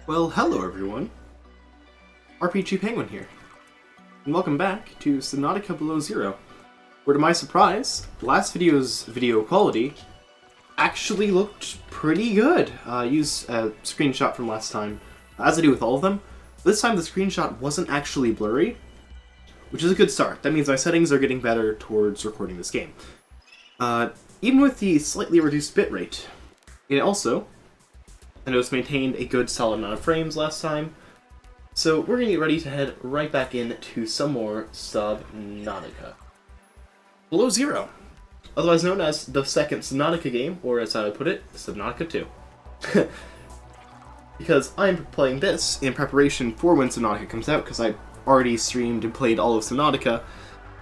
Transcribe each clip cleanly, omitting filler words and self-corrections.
Well, hello everyone. RPG Penguin here. And welcome back to Subnautica Below Zero, where to my surprise, last video's video quality actually looked pretty good. I used a screenshot from last time, as I do with all of them. This time the screenshot wasn't actually blurry, which is a good start. That means my settings are getting better towards recording this game. Even with the slightly reduced bitrate. It also, I noticed, maintained a good solid amount of frames last time. So we're going to get ready to head right back into some more Subnautica. Below Zero, otherwise known as the second Subnautica game, or as I would put it, Subnautica 2. Because I'm playing this in preparation for when Subnautica comes out, because I already streamed and played all of Subnautica,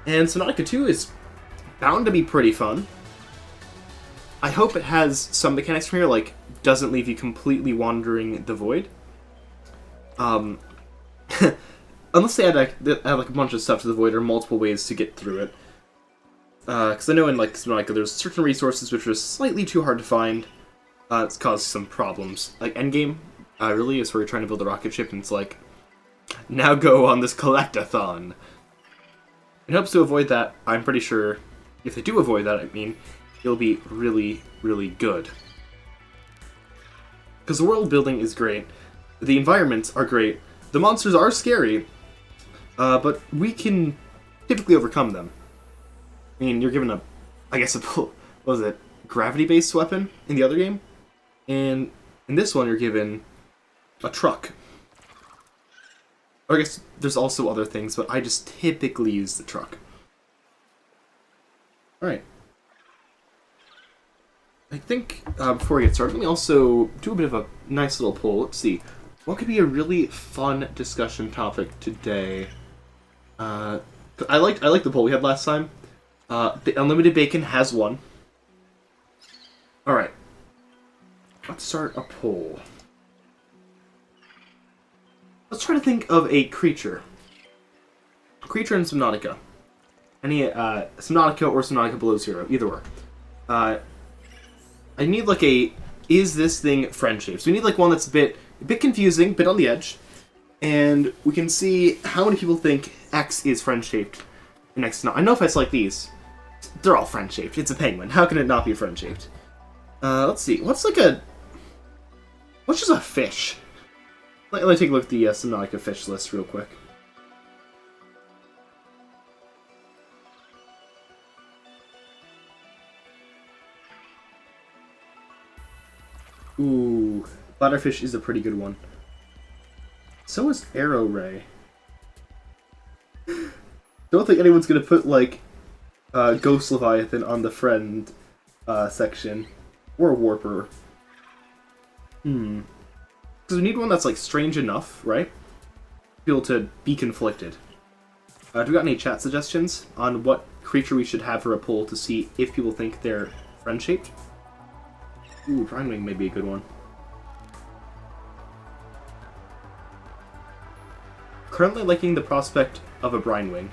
and Subnautica 2 is bound to be pretty fun. I hope it has some mechanics from here, like doesn't leave you completely wandering the void. Unless they add like a bunch of stuff to the void or multiple ways to get through it. Because I know in like Subnautica there's certain resources which are slightly too hard to find. It's caused some problems. Like Endgame, really, is where you're trying to build a rocket ship and it's like, now go on this collectathon. In hopes to avoid that, I'm pretty sure, if they do avoid that, I mean, it'll be really, really good. Because the world building is great, the environments are great, the monsters are scary, but we can typically overcome them. I mean, you're given a, I guess, what was it, gravity-based weapon in the other game? And in this one, you're given a truck. Or I guess there's also other things, but I just typically use the truck. Alright. I think, before we get started, let me also do a bit of a nice little poll. Let's see. What could be a really fun discussion topic today? I like the poll we had last time. The unlimited bacon has won. Alright. Let's start a poll. Let's try to think of a creature. A creature in Subnautica. Any, Subnautica or Subnautica Below Zero, either or. I need like a, is this thing friend-shaped? So we need like one that's a bit confusing, a bit on the edge. And we can see how many people think X is friend-shaped. And X is not. I know if I select these, they're all friend-shaped. It's a penguin. How can it not be friend-shaped? Let's see. What's just a fish? Let me take a look at the Subnautica fish list real quick. Ooh, bladderfish is a pretty good one. So is arrow ray. Don't think anyone's gonna put like Ghost Leviathan on the friend section, or warper. Because we need one that's like strange enough, right? To be able to be conflicted. Have we got any chat suggestions on what creature we should have for a poll to see if people think they're friend-shaped? Ooh, Brine Wing may be a good one. Currently liking the prospect of a Brine Wing.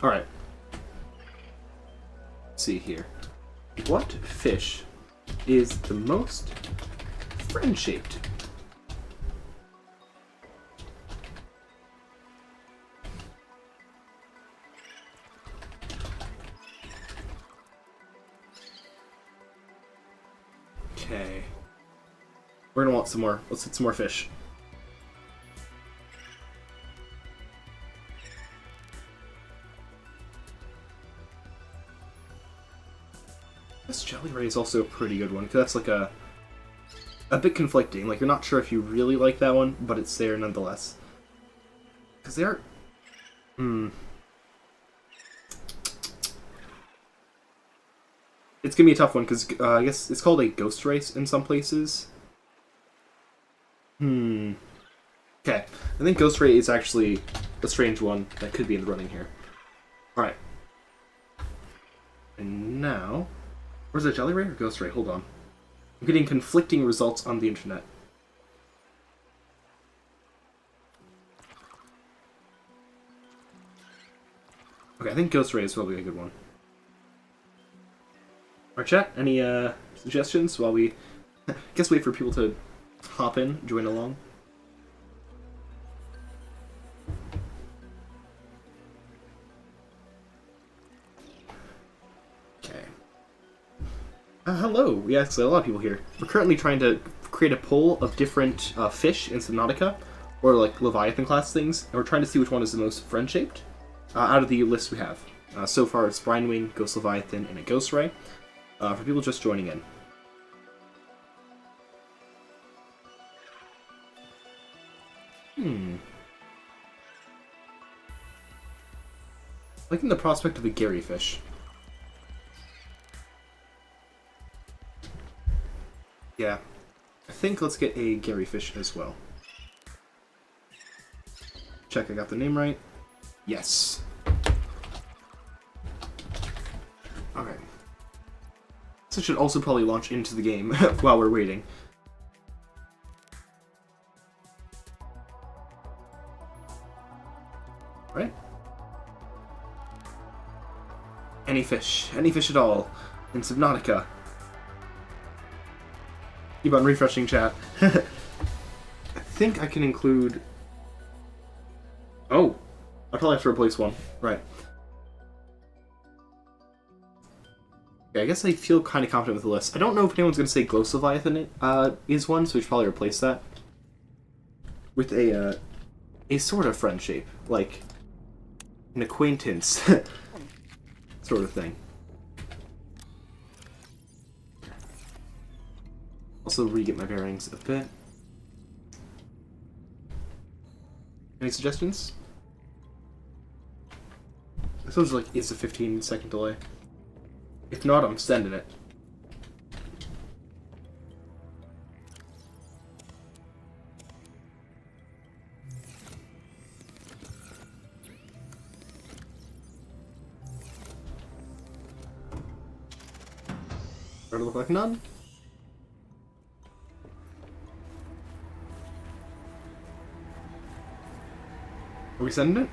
Alright. Let's see here. What fish is the most friend-shaped? Okay. We're gonna want some more. Let's get some more fish. This jelly ray is also a pretty good one, because that's like a bit conflicting. Like, you're not sure if you really like that one, but it's there nonetheless. Because they are... It's gonna be a tough one, because I guess it's called a ghost race in some places. Okay. I think ghost ray is actually a strange one that could be in the running here. Alright. And now... Or is it jelly ray or ghost ray? Hold on. I'm getting conflicting results on the internet. Okay, I think ghost ray is probably a good one. Alright, chat, any suggestions while we guess wait for people to hop in, join along. Okay. Hello. Yeah, actually a lot of people here. We're currently trying to create a poll of different fish in Subnautica, or like Leviathan class things, and we're trying to see which one is the most friend-shaped out of the list we have. So far it's Brinewing, Ghost Leviathan, and a Ghost Ray. For people just joining in. Liking the prospect of a Gary fish. Yeah. I think let's get a Gary fish as well. Check I got the name right. Yes. Okay. This should also probably launch into the game while we're waiting. Right? Any fish at all in Subnautica. Keep on refreshing chat. I think I can include... Oh! I probably have to replace one. Right. Okay, I guess I feel kind of confident with the list. I don't know if anyone's going to say Ghost Leviathan is one, so we should probably replace that with a sort of friend shape. Like, an acquaintance sort of thing. Also re-get my bearings a bit. Any suggestions? This one's like, it's a 15-second delay. If not, I'm sending it. Starting to look like none. Are we sending it?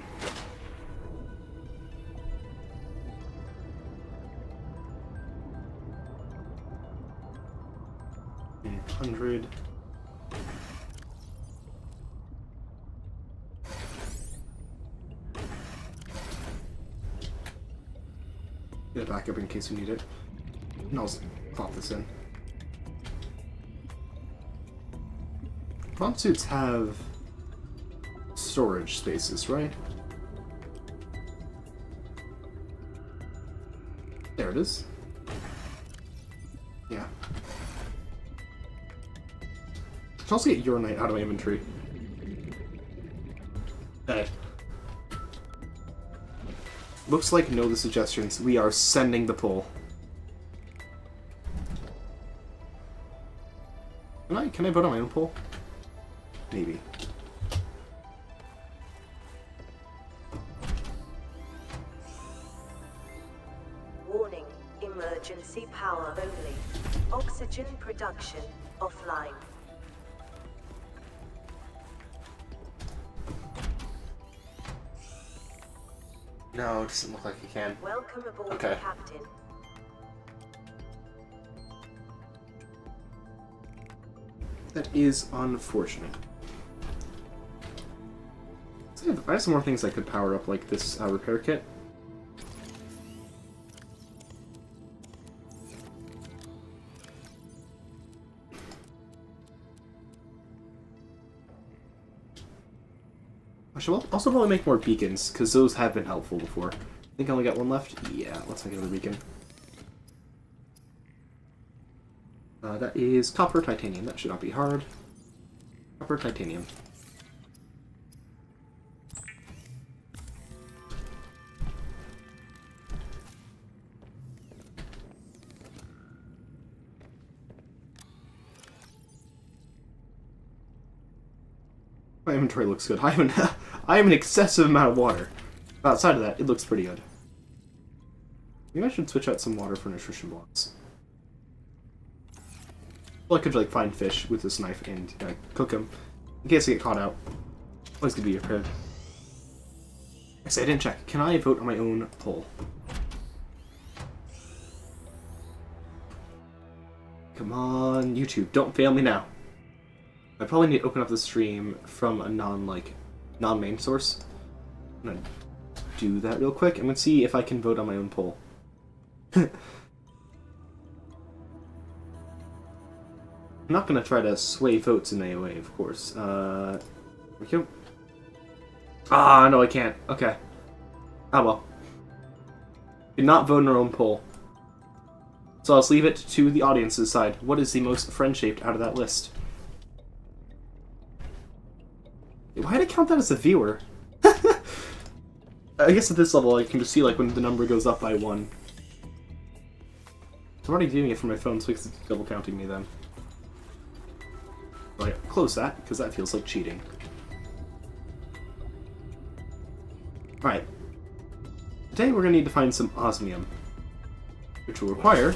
$100. Get it back up in case we need it. And I'll pop this in. Prompt suits have storage spaces, right? There it is. Yeah. I should also get Uranite out of my inventory. Okay. Looks like no the suggestions. We are sending the poll. Can I vote on my own poll? Maybe. Warning, emergency power only. Oxygen production offline. No, it doesn't look like you can. Welcome aboard, okay. Captain. That is unfortunate. So I have some more things I could power up, like this repair kit. I should also probably make more beacons, because those have been helpful before. I think I only got one left? Yeah, let's make another beacon. That is copper titanium. That should not be hard. Copper titanium. My inventory looks good. I have an excessive amount of water. Outside of that, it looks pretty good. Maybe I should switch out some water for nutrition blocks. Well, I could like find fish with this knife and cook them in case I get caught out. Always good to be prepared. Actually, I didn't check. Can I vote on my own poll? Come on, YouTube, don't fail me now. I probably need to open up the stream from a non-main source. I'm gonna do that real quick. I'm gonna see if I can vote on my own poll. I'm not gonna try to sway votes in any way, of course. Here we go. Ah, no, I can't. Okay. Ah, well. Did not vote in our own poll. So I'll just leave it to the audience to decide what is the most friend-shaped out of that list. Why did I count that as a viewer? I guess at this level I can just see like when the number goes up by 1. I'm already doing it from my phone, so it's double counting me then. Right, close that, because that feels like cheating. Alright. Today we're going to need to find some osmium, which will require...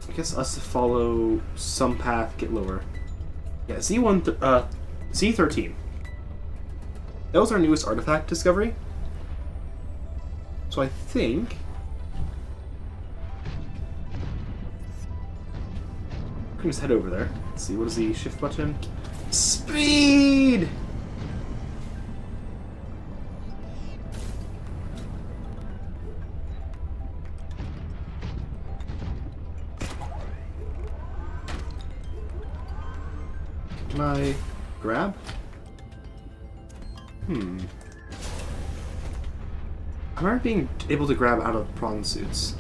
I guess us to follow some path, get lower. Yeah, Z13. That was our newest artifact discovery. So I think... we can just head over there. Let's see, what is the shift button? Speed! Can I grab? I remember being able to grab out of prawn suits.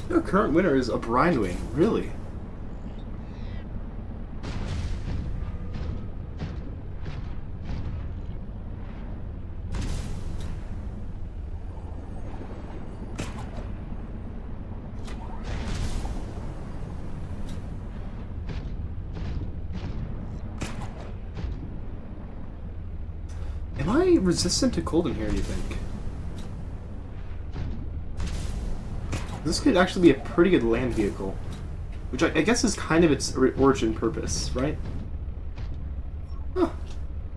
The current winner is a Brindwing. Really? Am I resistant to cold in here, do you think? This could actually be a pretty good land vehicle. Which I guess is kind of its origin purpose, right? Huh.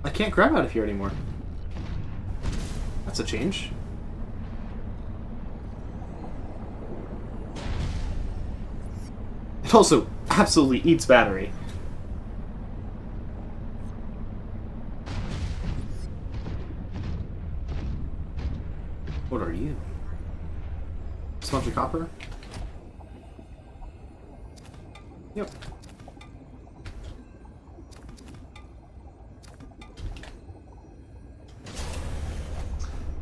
I can't grab out of here anymore. That's a change. It also absolutely eats battery. What are you? Smudge of copper? Yep.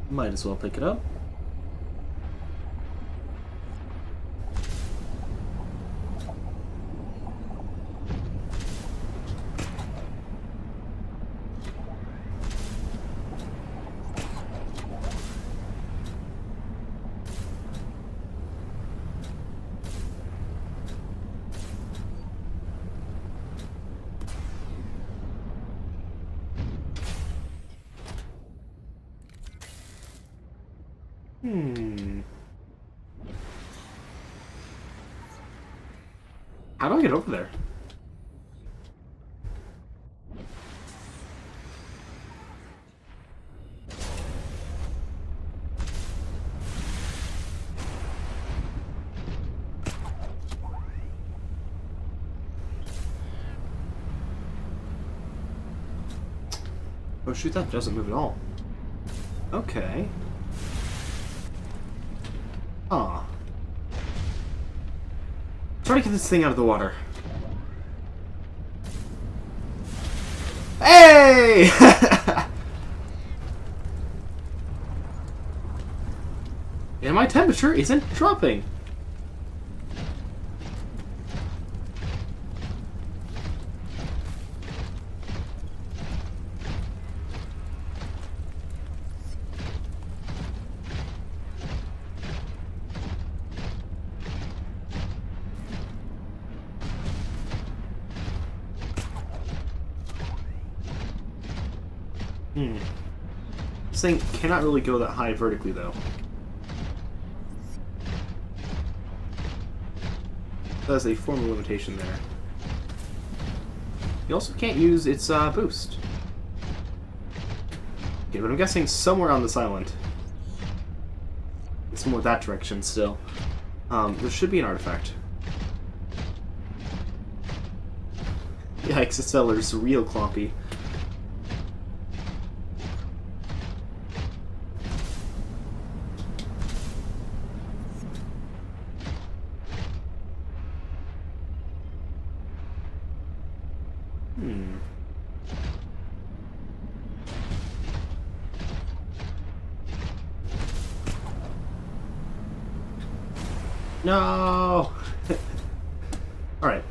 Might as well pick it up. How do I get over there? Oh shoot, that doesn't move at all. Okay. Ah. Try to get this thing out of the water. Hey! And my temperature isn't dropping. This thing cannot really go that high vertically, though. There's a form of limitation there. You also can't use its boost. Okay, but I'm guessing somewhere on this island. It's more that direction still. There should be an artifact. Yikes, this feller's real clompy. No! Alright.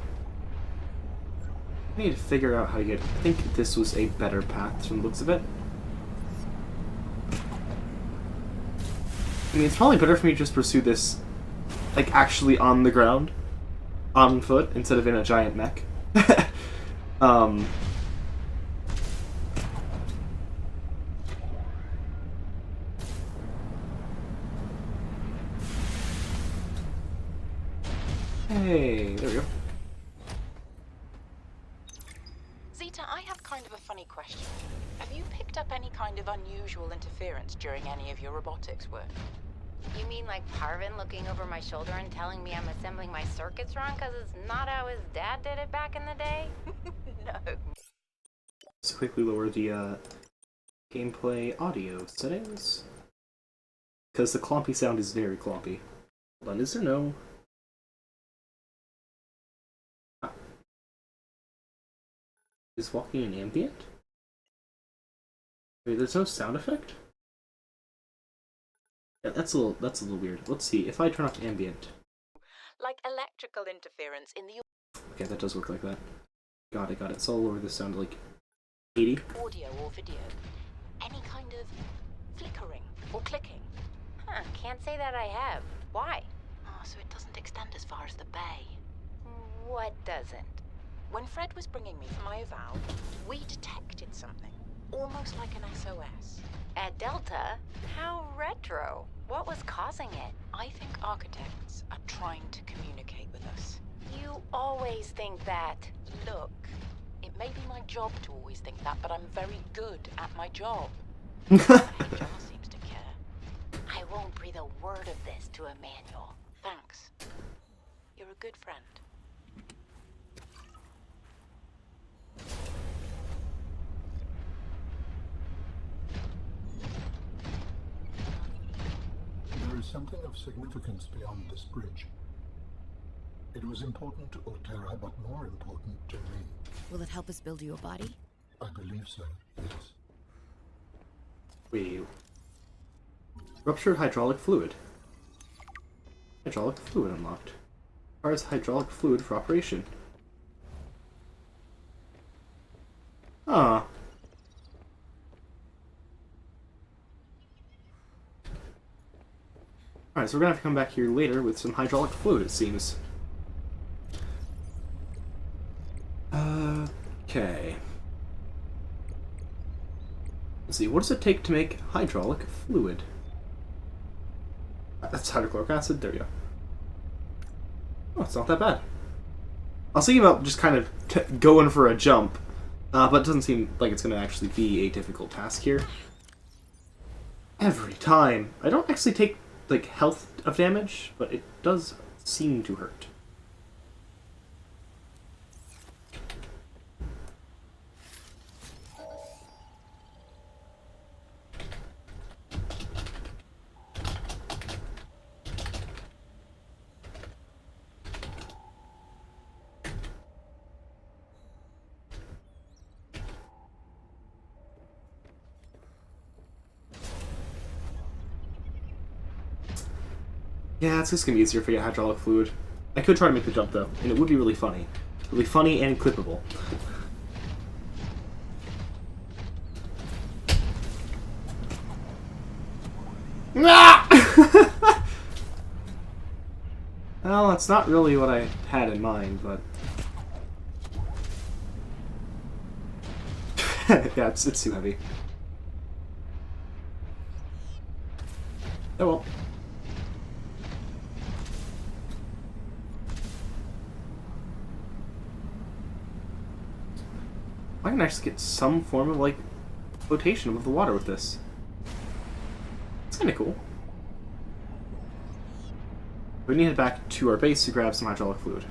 I need to figure out how to get... I think this was a better path from the looks of it. I mean, it's probably better for me to just pursue this, like, actually on the ground. On foot, instead of in a giant mech. Hey, there we go. Zeta, I have kind of a funny question. Have you picked up any kind of unusual interference during any of your robotics work? You mean like Parvin looking over my shoulder and telling me I'm assembling my circuits wrong because it's not how his dad did it back in the day? No. Let's quickly lower the gameplay audio settings. Because the clompy sound is very clompy. Hold on, is there no... Is walking an ambient? Wait, there's no sound effect? Yeah, that's a little weird. Let's see, if I turn off ambient. Like electrical interference in the Okay, that does work like that. Got it. So I'll lower the sound to like 80. audio or video. Any kind of flickering or clicking. Huh, can't say that I have. Why? Oh, so it doesn't extend as far as the bay. What doesn't? When Fred was bringing me for my eval, we detected something, almost like an SOS. At Delta? How retro. What was causing it? I think architects are trying to communicate with us. You always think that. Look, it may be my job to always think that, but I'm very good at my job. HR seems to care. I won't breathe a word of this to Emmanuel. Thanks. You're a good friend. There is something of significance beyond this bridge. It was important to Altera, but more important to me. Will it help us build you a body? I believe so, yes. Wait. Ruptured hydraulic fluid. Hydraulic fluid unlocked. Requires hydraulic fluid for operation. Ah. Alright, so we're gonna have to come back here later with some hydraulic fluid, it seems. Okay. Let's see, what does it take to make hydraulic fluid? That's hydrochloric acid, there you go. Oh, it's not that bad. I was thinking about just kind of going for a jump, but it doesn't seem like it's going to actually be a difficult task here. Every time. I don't actually take, like, health of damage, but it does seem to hurt. Yeah, it's just gonna be easier if I get hydraulic fluid. I could try to make the jump though, and it would be really funny. Really funny and clippable. Well, that's not really what I had in mind, but... yeah, it's too heavy. Oh well. I can actually get some form of, like, flotation above the water with this. It's kind of cool. We need to head back to our base to grab some hydraulic fluid.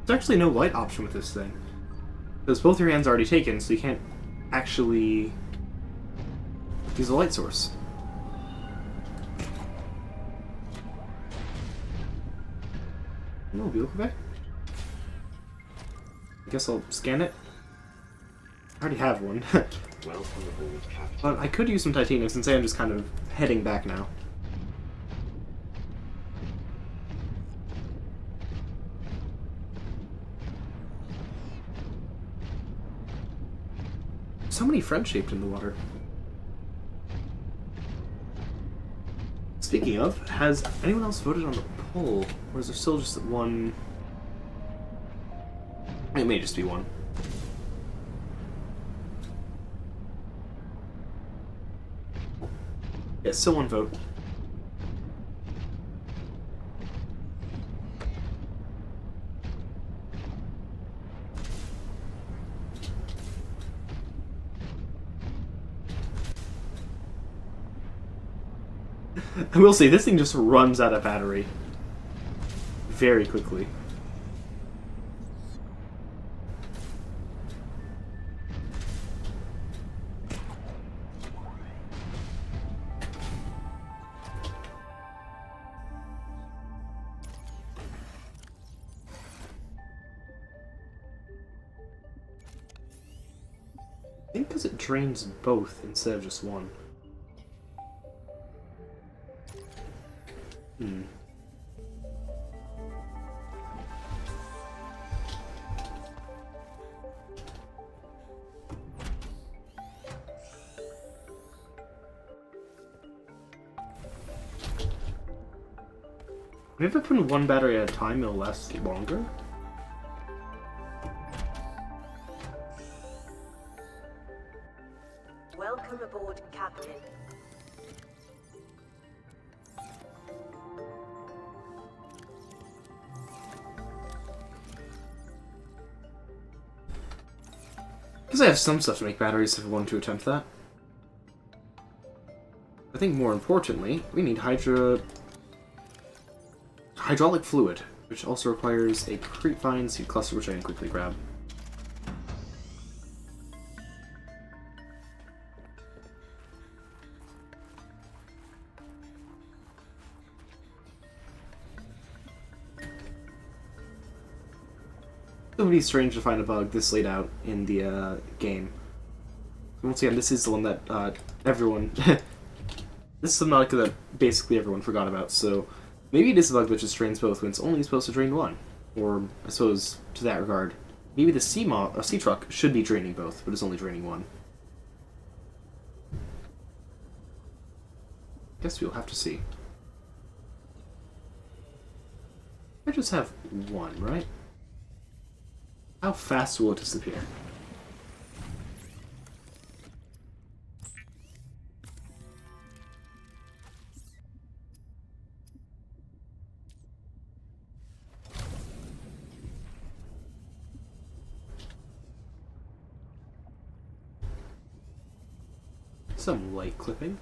There's actually no light option with this thing. Because both your hands are already taken, so you can't actually use a light source. No, be okay. I guess I'll scan it. I already have one. But I could use some titanium since I'm just kind of heading back now. So many friends shaped in the water. Speaking of, has anyone else voted on the poll? Or is there still just one? It may just be one. Yeah, still one vote. I will say, this thing just runs out of battery very quickly. I think because it drains both instead of just one. Hmm. Maybe if I put in one battery at a time, it'll last longer? Welcome aboard, Captain. Because I have some stuff to make batteries if I want to attempt that. I think more importantly, we need hydraulic fluid, which also requires a creepvine seed cluster, which I can quickly grab. It would be strange to find a bug this laid out in the game. Once again, this is the one that everyone... This is Subnautica that basically everyone forgot about, so maybe it is a bug that just drains both when it's only supposed to drain one. Or, I suppose, to that regard, maybe the sea truck should be draining both, but it's only draining one. Guess we'll have to see. I just have one, right? How fast will it disappear? Some light clipping.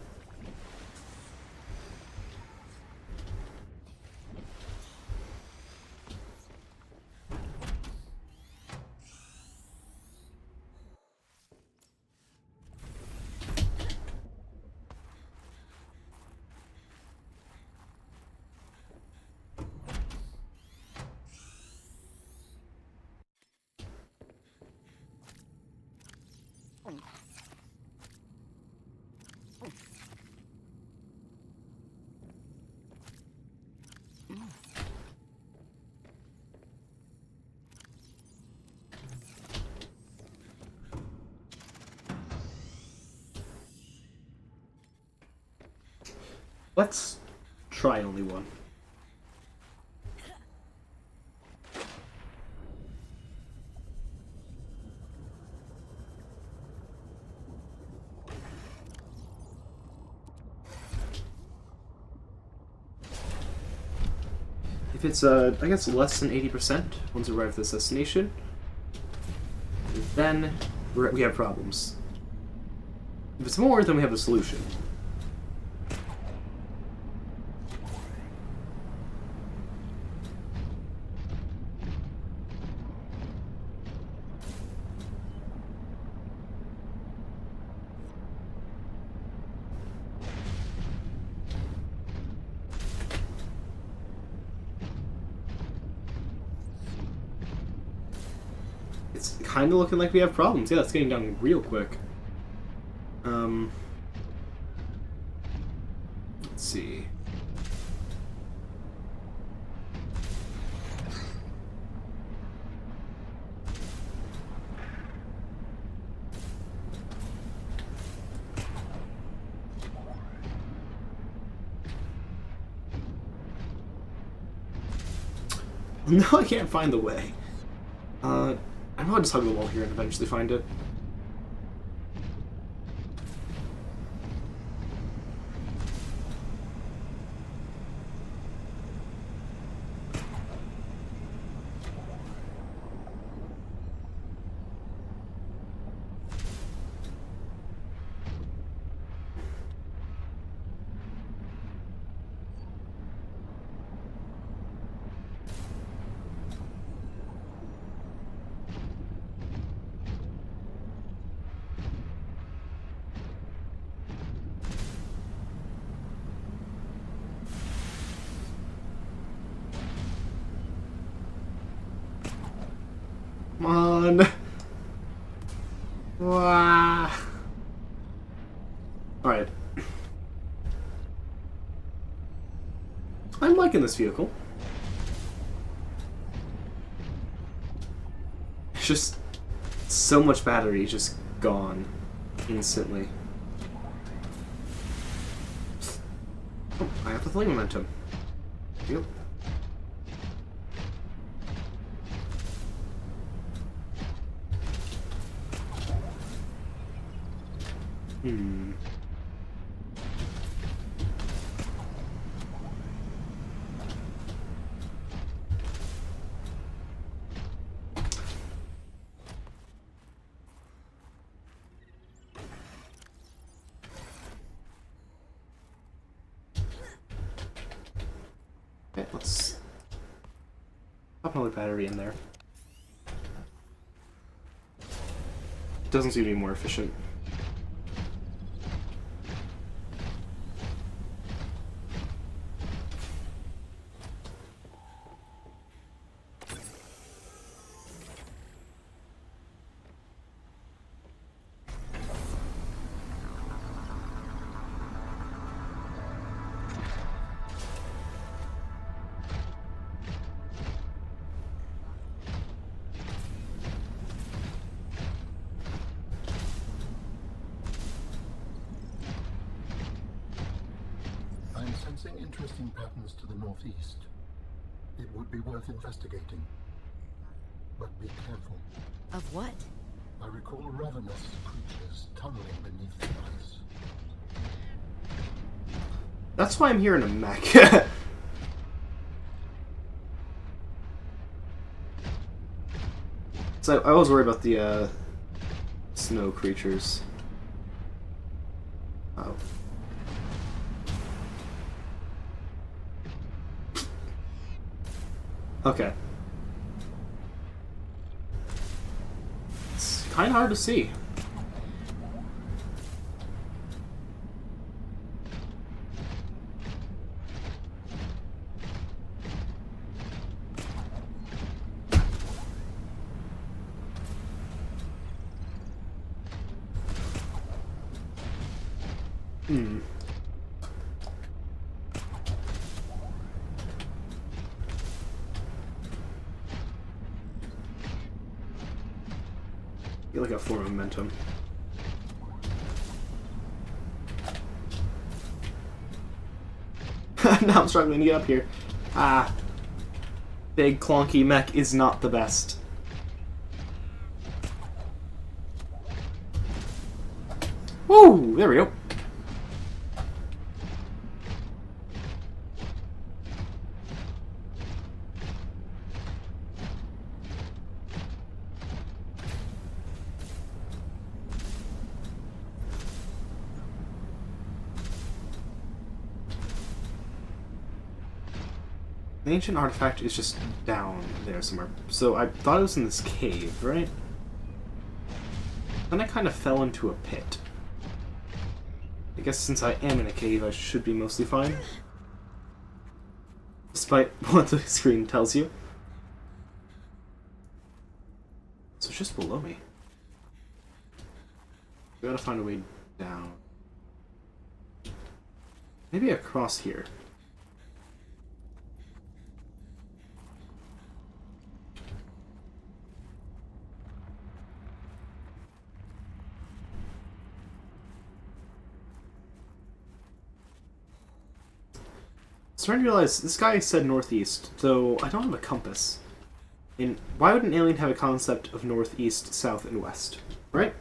Let's try only one. If it's, I guess less than 80% once we arrive at this destination, then we have problems. If it's more, then we have a solution. It's kind of looking like we have problems. Yeah, it's getting done real quick. Let's see. No, I can't find the way. I'm gonna just hug the wall here and eventually find it. Come on. Wow. Alright. I'm liking this vehicle. It's just so much battery just gone instantly. Oh, I have the flame momentum. Yep. Okay, let's pop another battery in there. It doesn't seem to be more efficient. I'm sensing interesting patterns to the northeast. It would be worth investigating. But be careful. Of what? I recall ravenous creatures tunneling beneath the ice. That's why I'm here in a mech. So I was worried about the snow creatures. Oh. Okay. It's kind of hard to see. Get like a form of momentum. Now I'm struggling to get up here. Ah. Big clunky mech is not the best. Woo! There we go. The ancient artifact is just down there somewhere. So I thought it was in this cave, right? Then I kind of fell into a pit. I guess since I am in a cave, I should be mostly fine. Despite what the screen tells you. So it's just below me. We gotta find a way down. Maybe across here. Starting to realize this guy said northeast, though I don't have a compass. And why would an alien have a concept of northeast, south, and west? Right?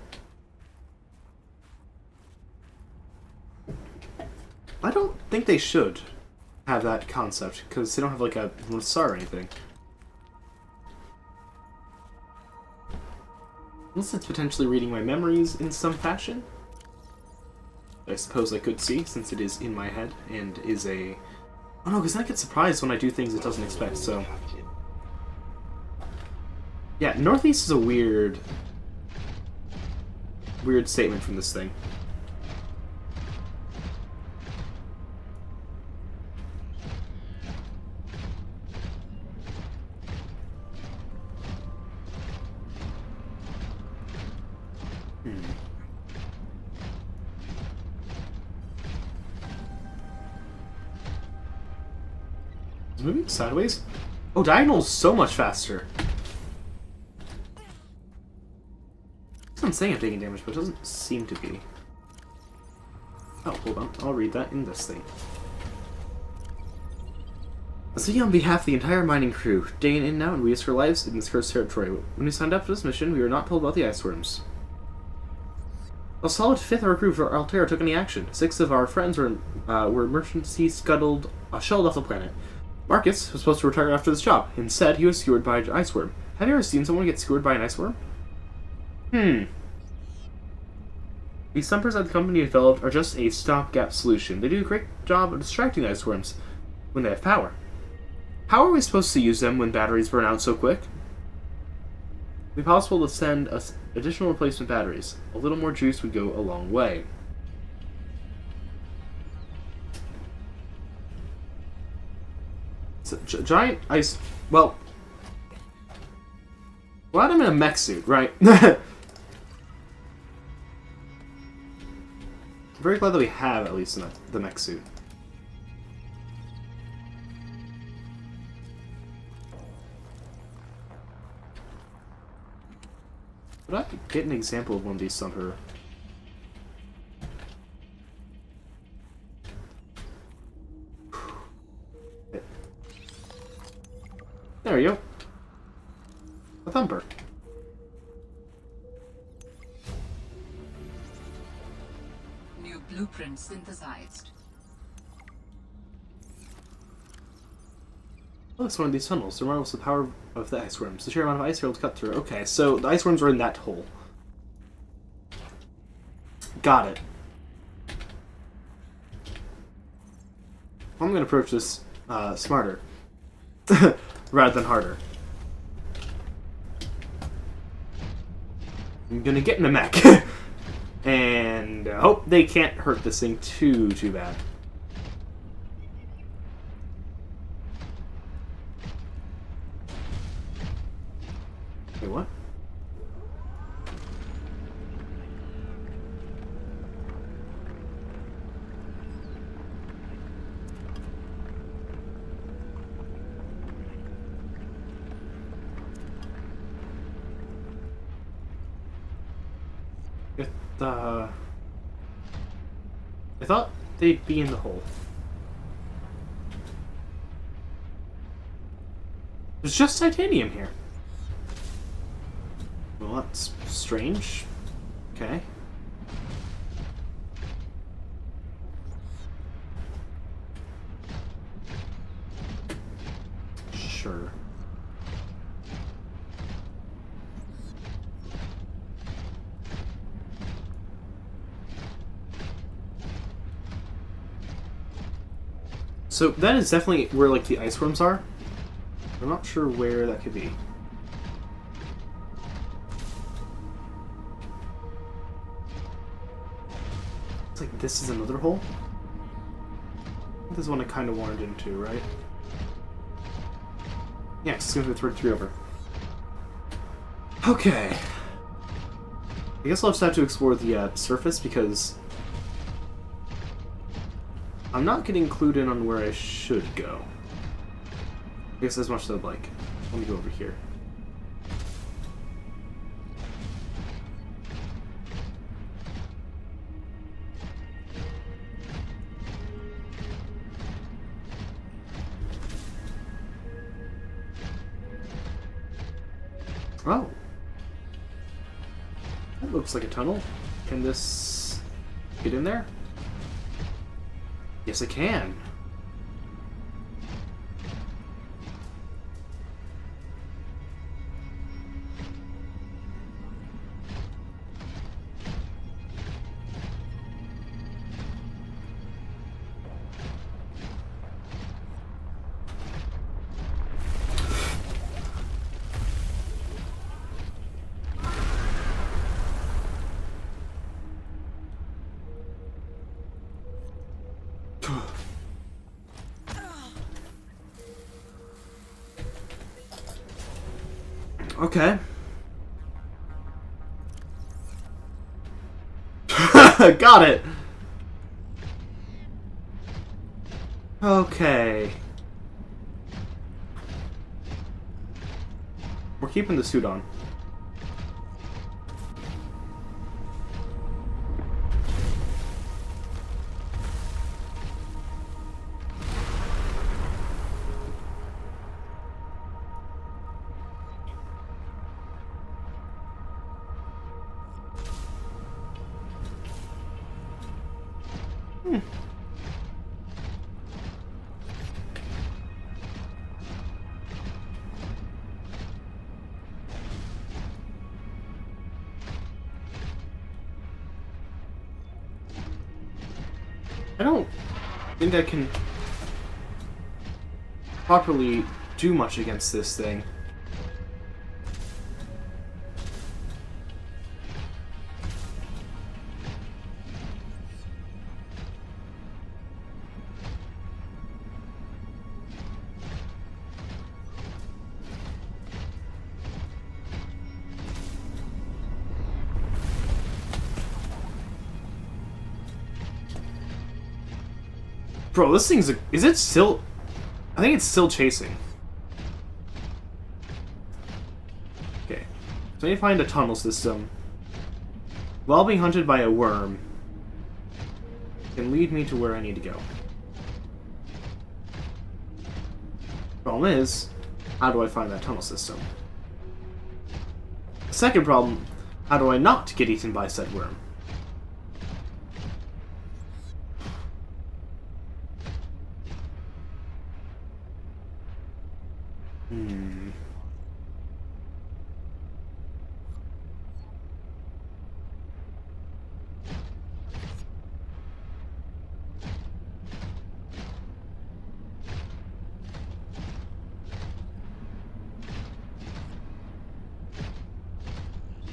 I don't think they should have that concept, because they don't have like a North Star or anything. Unless it's potentially reading my memories in some fashion. I suppose I could see, since it is in my head, and is a... Oh no, because then I get surprised when I do things it doesn't expect, so... Yeah, northeast is a weird statement from this thing. Moving sideways? Oh, diagonal's so much faster. I'm saying I'm taking damage, but it doesn't seem to be. Oh, hold on. I'll read that in this thing. Speaking on behalf of the entire mining crew, day in and out, and we risk our lives in this cursed territory. When we signed up for this mission, we were not told about the ice worms. A solid fifth of our crew for Altera took any action. 6 of our friends were emergency shelled off the planet. Marcus was supposed to retire after this job. Instead, he was skewered by an ice worm. Have you ever seen someone get skewered by an ice worm? These stumpers that the company developed are just a stopgap solution. They do a great job of distracting ice worms when they have power. How are we supposed to use them when batteries burn out so quick? It would be possible to send us additional replacement batteries. A little more juice would go a long way. It's a giant ice... Well, glad I'm in a mech suit, right? I'm very glad that we have at least the mech suit. Would I get an example of one of these somehow? There we go. A thumper. New blueprint synthesized. Oh, it's one of these tunnels. They're marvelous the power of the ice worms. The sheer amount of ice you're able to cut through. Okay, so the ice worms are in that hole. Got it. I'm gonna approach this smarter. Rather than harder. I'm gonna get in the mech. And hope they can't hurt this thing too bad. Wait, what? I thought they'd be in the hole. There's just titanium here. Well, that's strange. Okay. Sure. So that is definitely where, like, the ice worms are. I'm not sure where that could be. It's like this is another hole. This is one I kind of wandered into, right? Yeah, it's going to throw 3 over. Okay. I guess I'll just have to explore the surface because I'm not getting clued in on where I should go. I guess as much as I'd like. Let me go over here. Oh. That looks like a tunnel. Can this get in there? Yes, I can. Okay. Got it! Okay. We're keeping the suit on. I don't think I can properly do much against this thing. Bro, this thing's is it still... I think it's still chasing. Okay. So I need to find a tunnel system. While being hunted by a worm can lead me to where I need to go. Problem is, how do I find that tunnel system? Second problem, how do I not get eaten by said worm?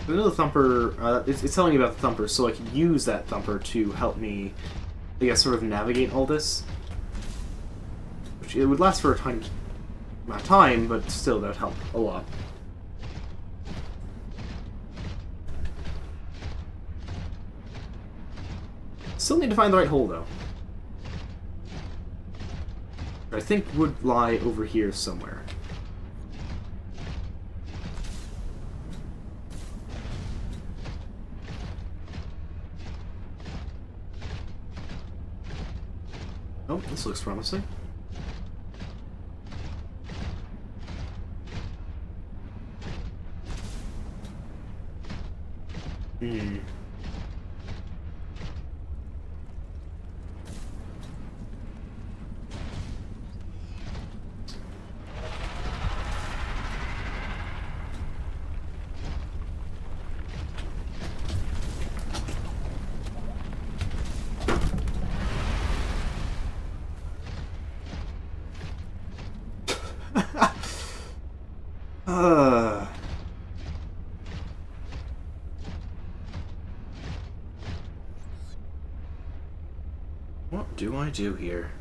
I know the thumper, it's telling me about the thumper, so I can use that thumper to help me, I guess, sort of navigate all this. Which it would last for a amount of time, but still, that would help a lot. Still need to find the right hole, though. I think would lie over here somewhere. Oh, this looks promising. What do I do here?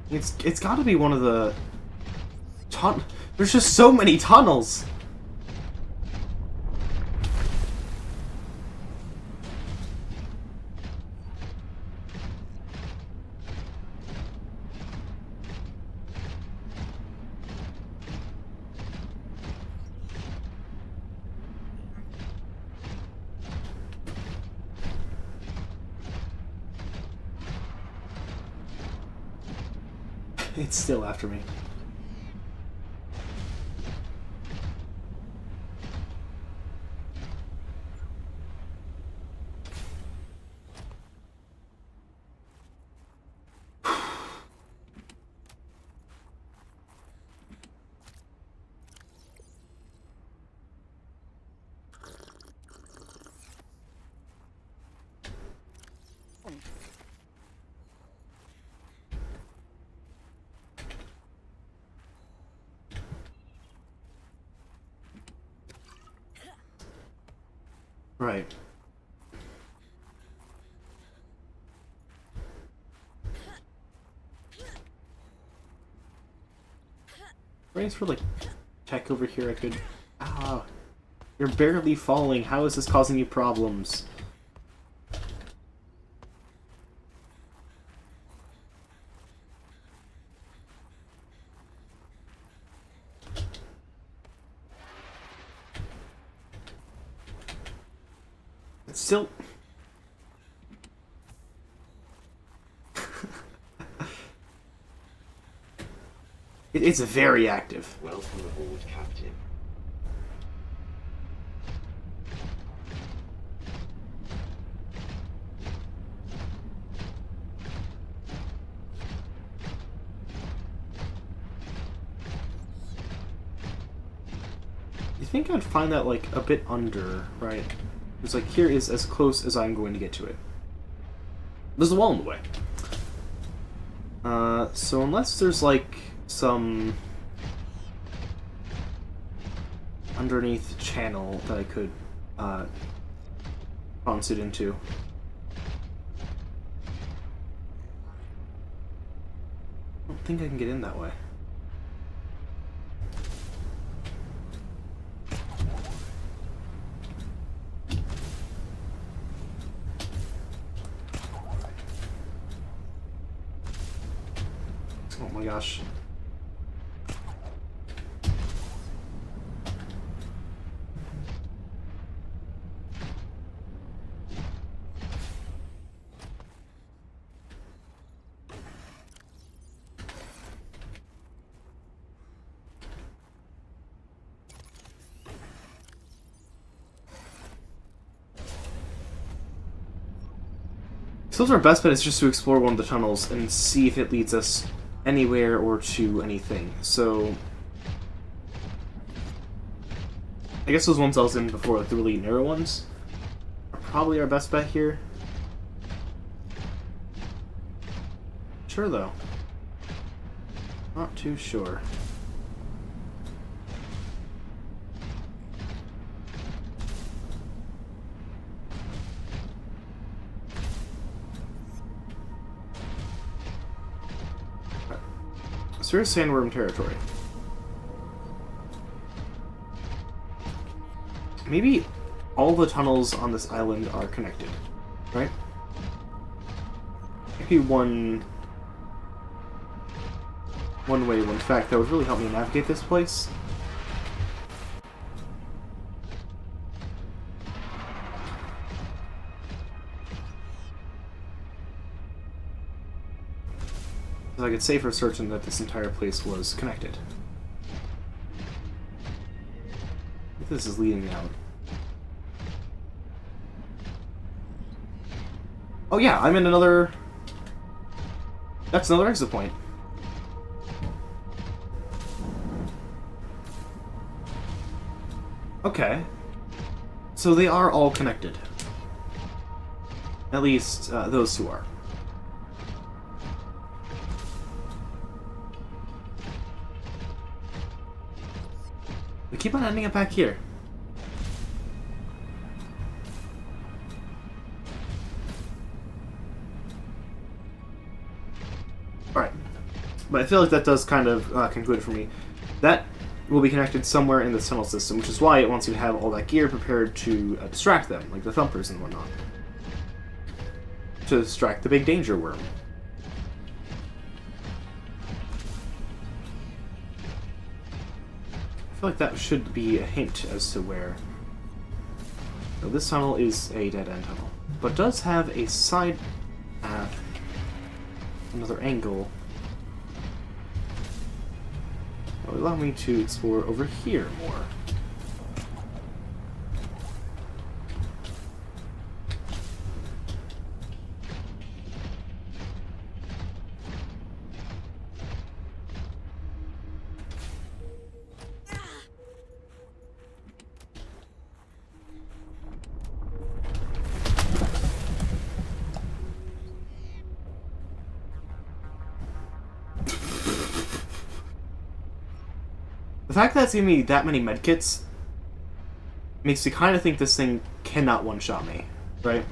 It's got to be one of the There's just so many tunnels. It's still after me. Right. Thanks for like tech over here. I could. Ah, you're barely falling. How is this causing you problems? It's still. It's very active. Welcome aboard, Captain. You think I'd find that like a bit under, right? It's like here is as close as I'm going to get to it. There's a wall in the way. So unless there's like some underneath channel that I could bounce it into. I don't think I can get in that way. Oh my gosh. So our best bet is just to explore one of the tunnels and see if it leads us anywhere or to anything. So I guess those ones I was in before, like the really narrow ones, are probably our best bet here. Sure though. Not too sure. So here's sandworm territory. Maybe all the tunnels on this island are connected, right? Maybe one way, one fact that would really help me navigate this place. I could say for certain that this entire place was connected. This is leading out. Oh yeah, I'm in another... That's another exit point. Okay. So they are all connected. At least, those two are. We keep on ending up back here. Alright. But I feel like that does kind of conclude for me. That will be connected somewhere in this tunnel system, which is why it wants you to have all that gear prepared to distract them, like the thumpers and whatnot. To distract the big danger worm. I feel like that should be a hint as to where... So this tunnel is a dead-end tunnel, but does have a side path, another angle. That will allow me to explore over here more. The fact that it's giving me that many medkits makes me kind of think this thing cannot one-shot me, right?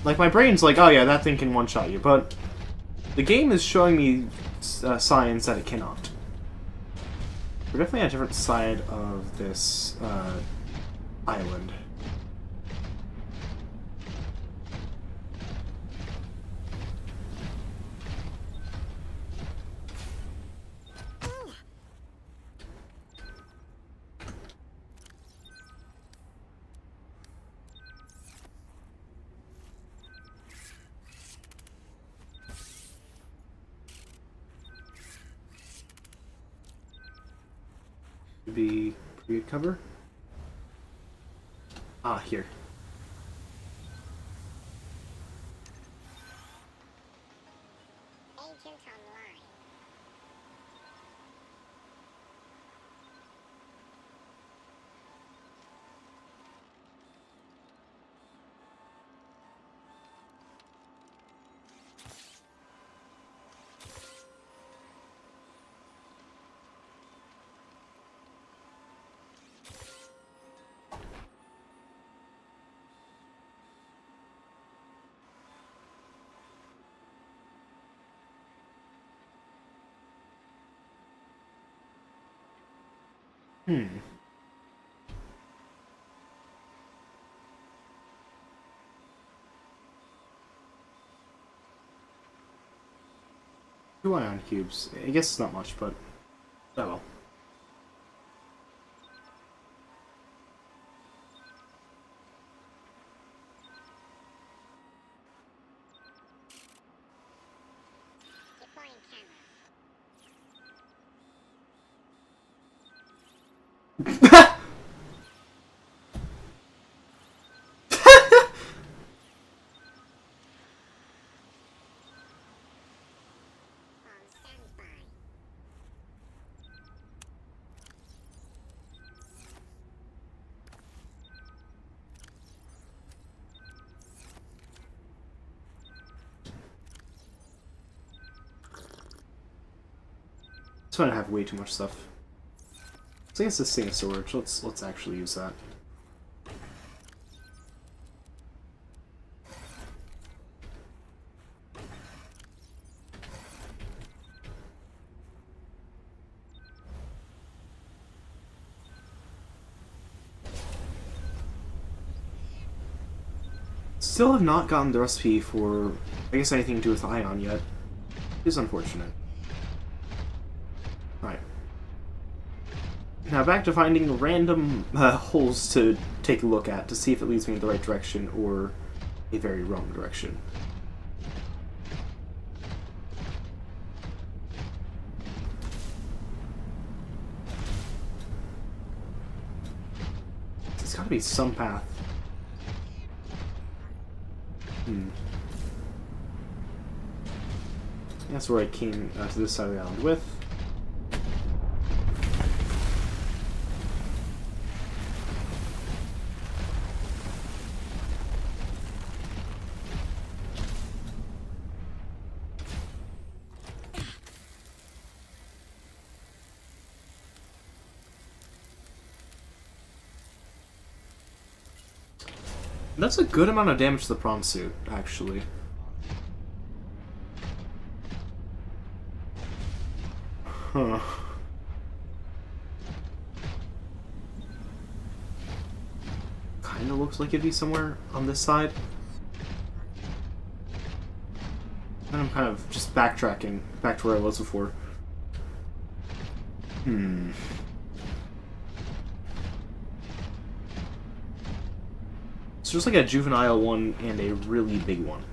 Like, my brain's like, oh yeah, that thing can one-shot you, but the game is showing me signs that it cannot. We're definitely on a different side of this island. Be pretty good cover. Ah, here. Agent online. Two ion cubes. I guess it's not much, but oh well. Deploying camera. On standby. This one I have way too much stuff. So I guess this thing is storage. Let's actually use that. Still have not gotten the recipe for, I guess, anything to do with ion yet. It is unfortunate. Alright. Now back to finding random holes to take a look at to see if it leads me in the right direction or a very wrong direction. There's gotta be some path. That's where I came to this side of the island with. That's a good amount of damage to the prawn suit, actually. Huh. Kinda looks like it'd be somewhere on this side. And I'm kind of just backtracking back to where I was before. So there's like a juvenile one and a really big one.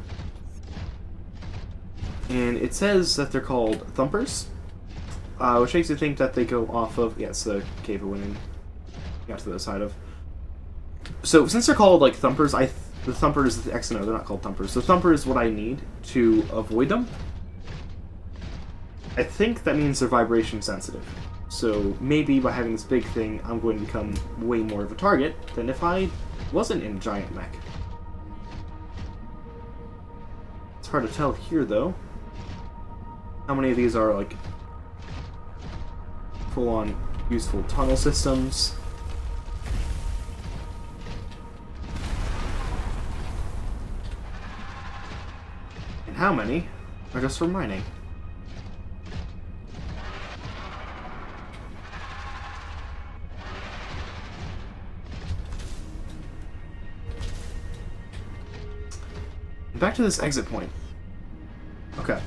And it says that they're called thumpers, which makes you think that they go off of... Yeah, it's the cave we went in. Got to the other side of. So since they're called like thumpers, the thumpers, the X and O, they're not called thumpers. So thumper is what I need to avoid them. I think that means they're vibration sensitive. So maybe by having this big thing, I'm going to become way more of a target than if I wasn't in a giant mech. It's hard to tell here, though. How many of these are, like, full-on useful tunnel systems? And how many are just for mining? Back to this exit point. Okay.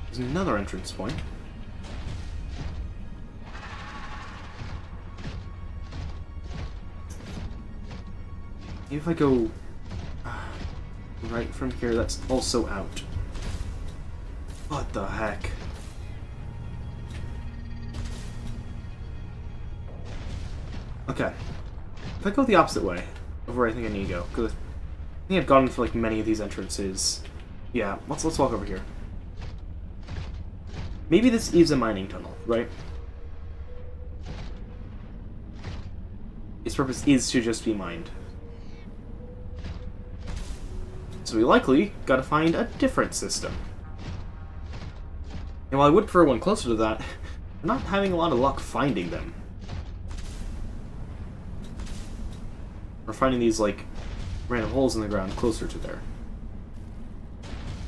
There's another entrance point. If I go right from here, that's also out. What the heck? Okay. If I go the opposite way of where I think I need to go, because I think I've gone for like many of these entrances. Yeah, let's walk over here. Maybe this is a mining tunnel, right? Its purpose is to just be mined. So we likely gotta find a different system. And while I would prefer one closer to that, I'm not having a lot of luck finding them. Or finding these, like, random holes in the ground closer to there.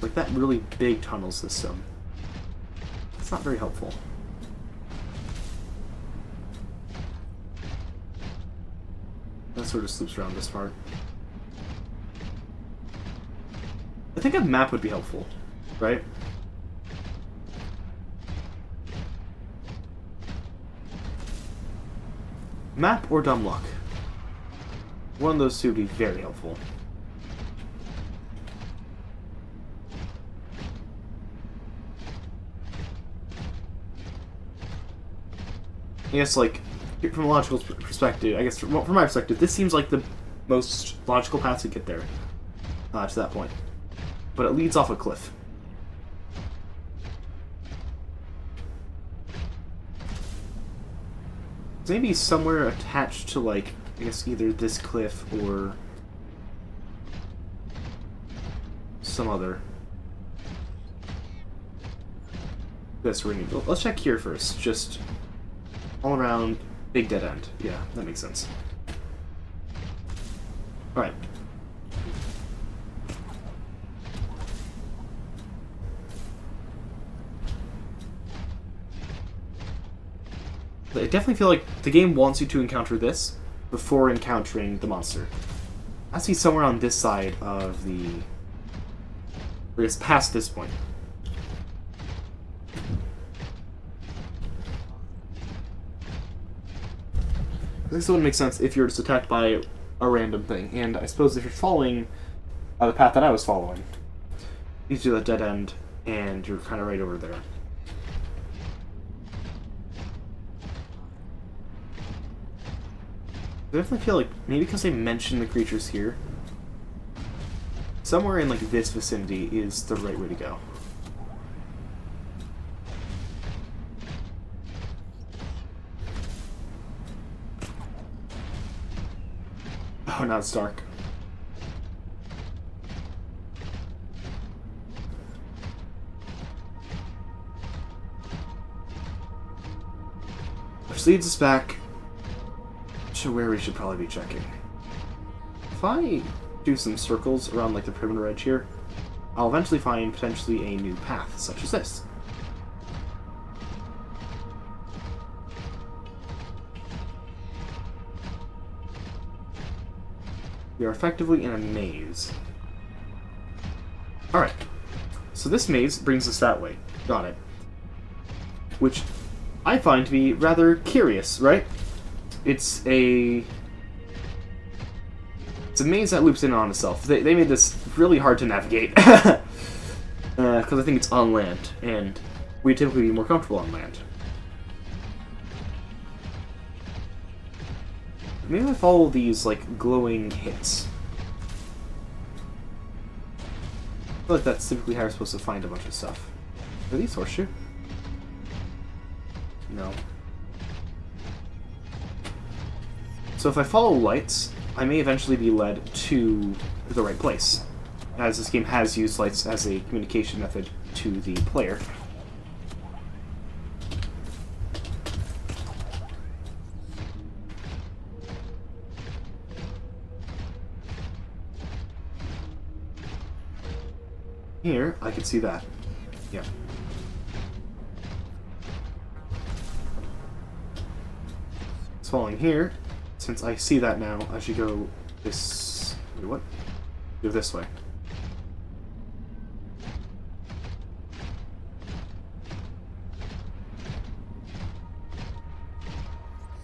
Like that really big tunnel system. It's not very helpful. That sort of sloops around this part. I think a map would be helpful, right? Map or dumb luck? One of those two would be very helpful. I guess, like, from a logical perspective, I guess from my perspective, this seems like the most logical path to get there, to that point. But it leads off a cliff. Maybe somewhere attached to, like, I guess either this cliff or some other. This ring. Let's check here first. Just all around, big dead end. Yeah, that makes sense. All right. I definitely feel like the game wants you to encounter this before encountering the monster. I see somewhere on this side of the... or it's past this point. This wouldn't make sense if you're just attacked by a random thing, and I suppose if you're following the path that I was following, you do the dead end, and you're kind of right over there. I definitely feel like, maybe because they mentioned the creatures here, somewhere in, like, this vicinity is the right way to go. Oh, now it's dark. Which leads us back to where we should probably be checking. If I do some circles around like the perimeter edge here, I'll eventually find potentially a new path, such as this. We are effectively in a maze. Alright, so this maze brings us that way. Got it. Which I find to be rather curious, right? It's a maze that loops in on itself. They made this really hard to navigate. Because I think it's on land, and we typically be more comfortable on land. Maybe I follow these, like, glowing hits. I feel like that's typically how you're supposed to find a bunch of stuff. Are these horseshoe? No. So if I follow lights, I may eventually be led to the right place, as this game has used lights as a communication method to the player. Here, I can see that. Yeah. It's falling here. Since I see that now, I should go this... Wait, what? Go this way.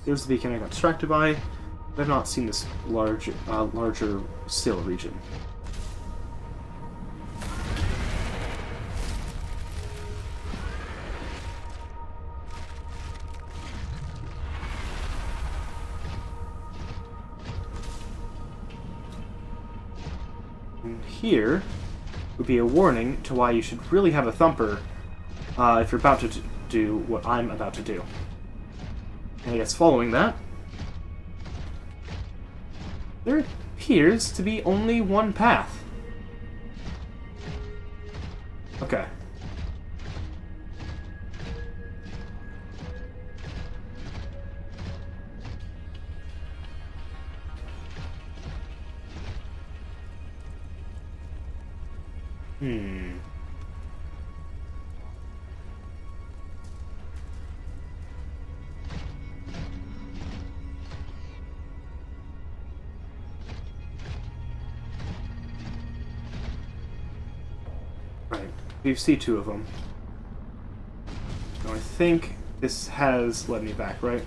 There's the beacon I got distracted by. I've not seen this larger still region. Here would be a warning to why you should really have a thumper if you're about to do what I'm about to do. And I guess following that, there appears to be only one path. Okay. Right. You see two of them. Now I think this has led me back, right?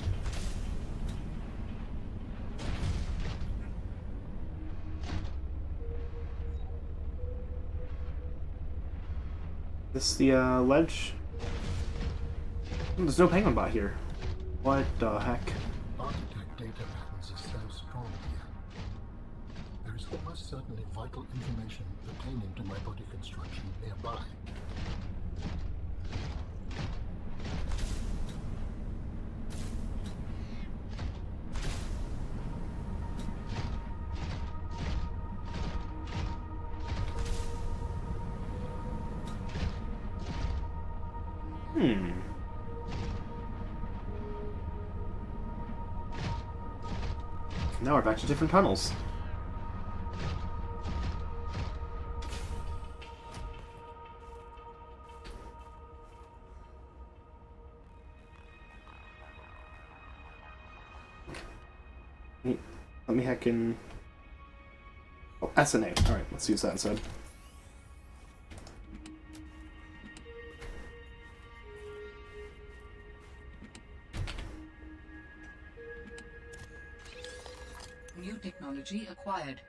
This the ledge? There's no penguin bot here. What the heck? Architect data patterns are so strong here. There is almost certainly vital information pertaining to my body construction nearby. Now we're back to different tunnels. Let me hack in... Oh, SNA. Alright, let's use that instead. New technology acquired.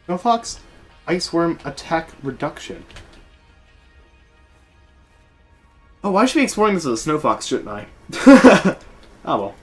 No Fox, Iceworm attack reduction. Oh, I should be exploring this as a Snow Fox, shouldn't I? Oh well.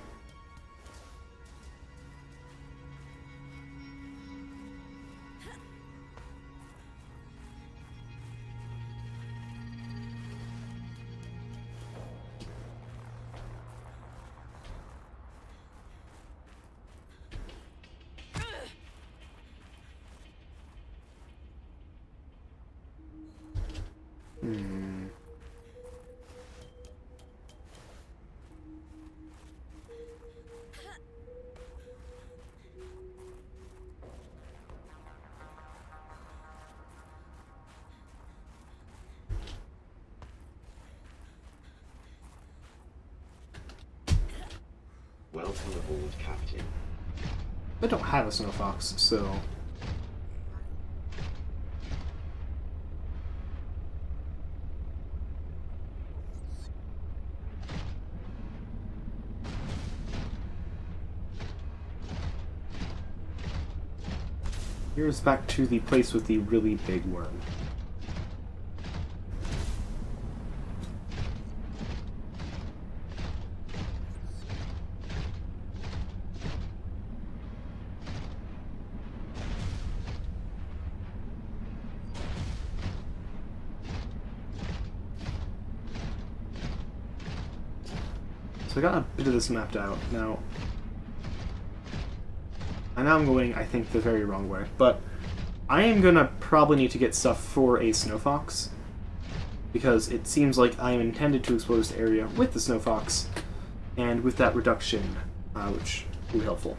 Welcome aboard, Captain. I don't have a snow fox, so... Here's back to the place with the really big worm. So I got a bit of this mapped out. Now, I'm going, I think, the very wrong way. But I am gonna probably need to get stuff for a snow fox, because it seems like I am intended to explore this area with the snow fox, and with that reduction, which will be helpful.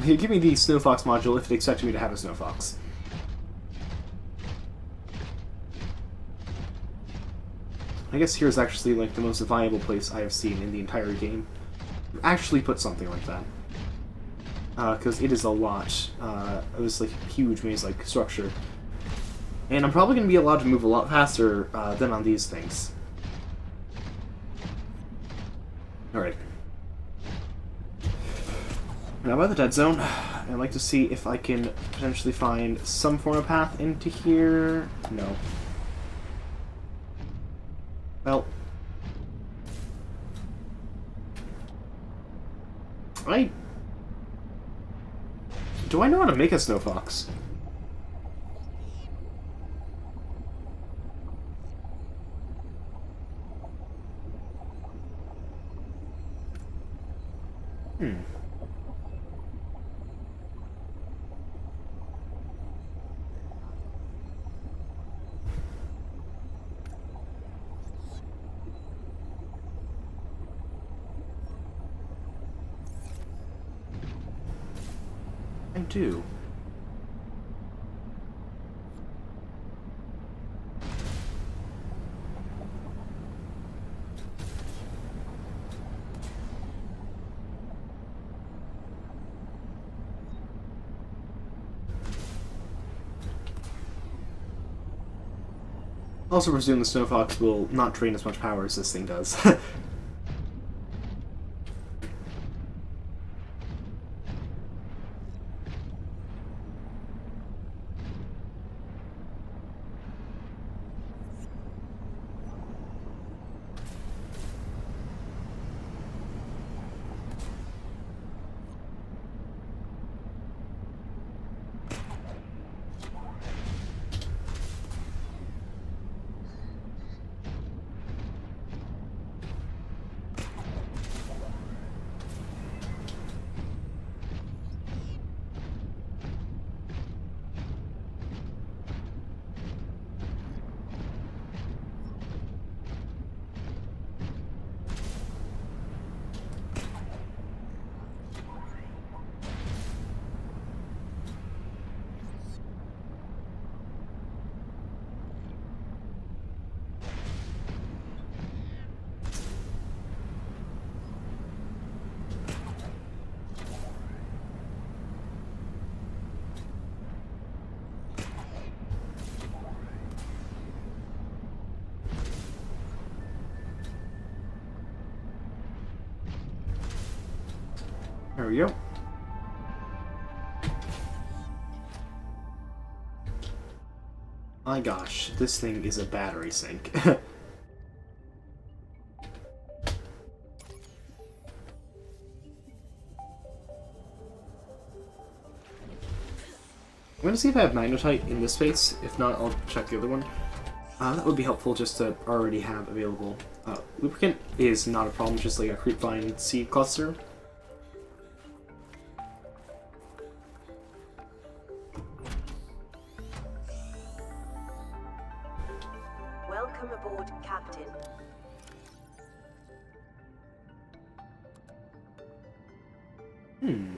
Give me the Snow Fox module if it expected me to have a Snow Fox. I guess here's actually like the most viable place I have seen in the entire game. Actually put something like that. Because it is a lot of this like huge maze-like structure. And I'm probably going to be allowed to move a lot faster than on these things. Alright. Now by the dead zone, I'd like to see if I can potentially find some form of path into here. No. Well. Do I know how to make a snow fox? I do. Also presume the Snow Fox will not drain as much power as this thing does. There we go. My gosh, this thing is a battery sink. I'm gonna see if I have magnetite in this space. If not, I'll check the other one. That would be helpful just to already have available. Lubricant is not a problem, just like a creepvine seed cluster. Welcome aboard, Captain. Hmm.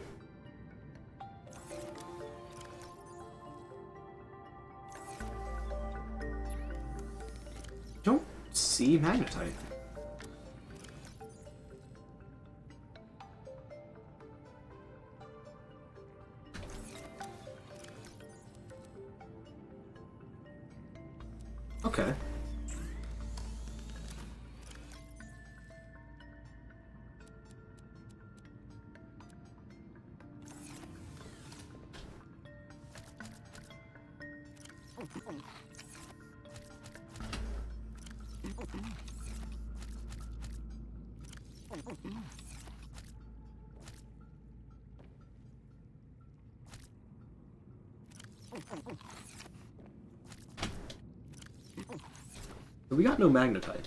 Don't see magnetite. Okay. So we got no magnetite.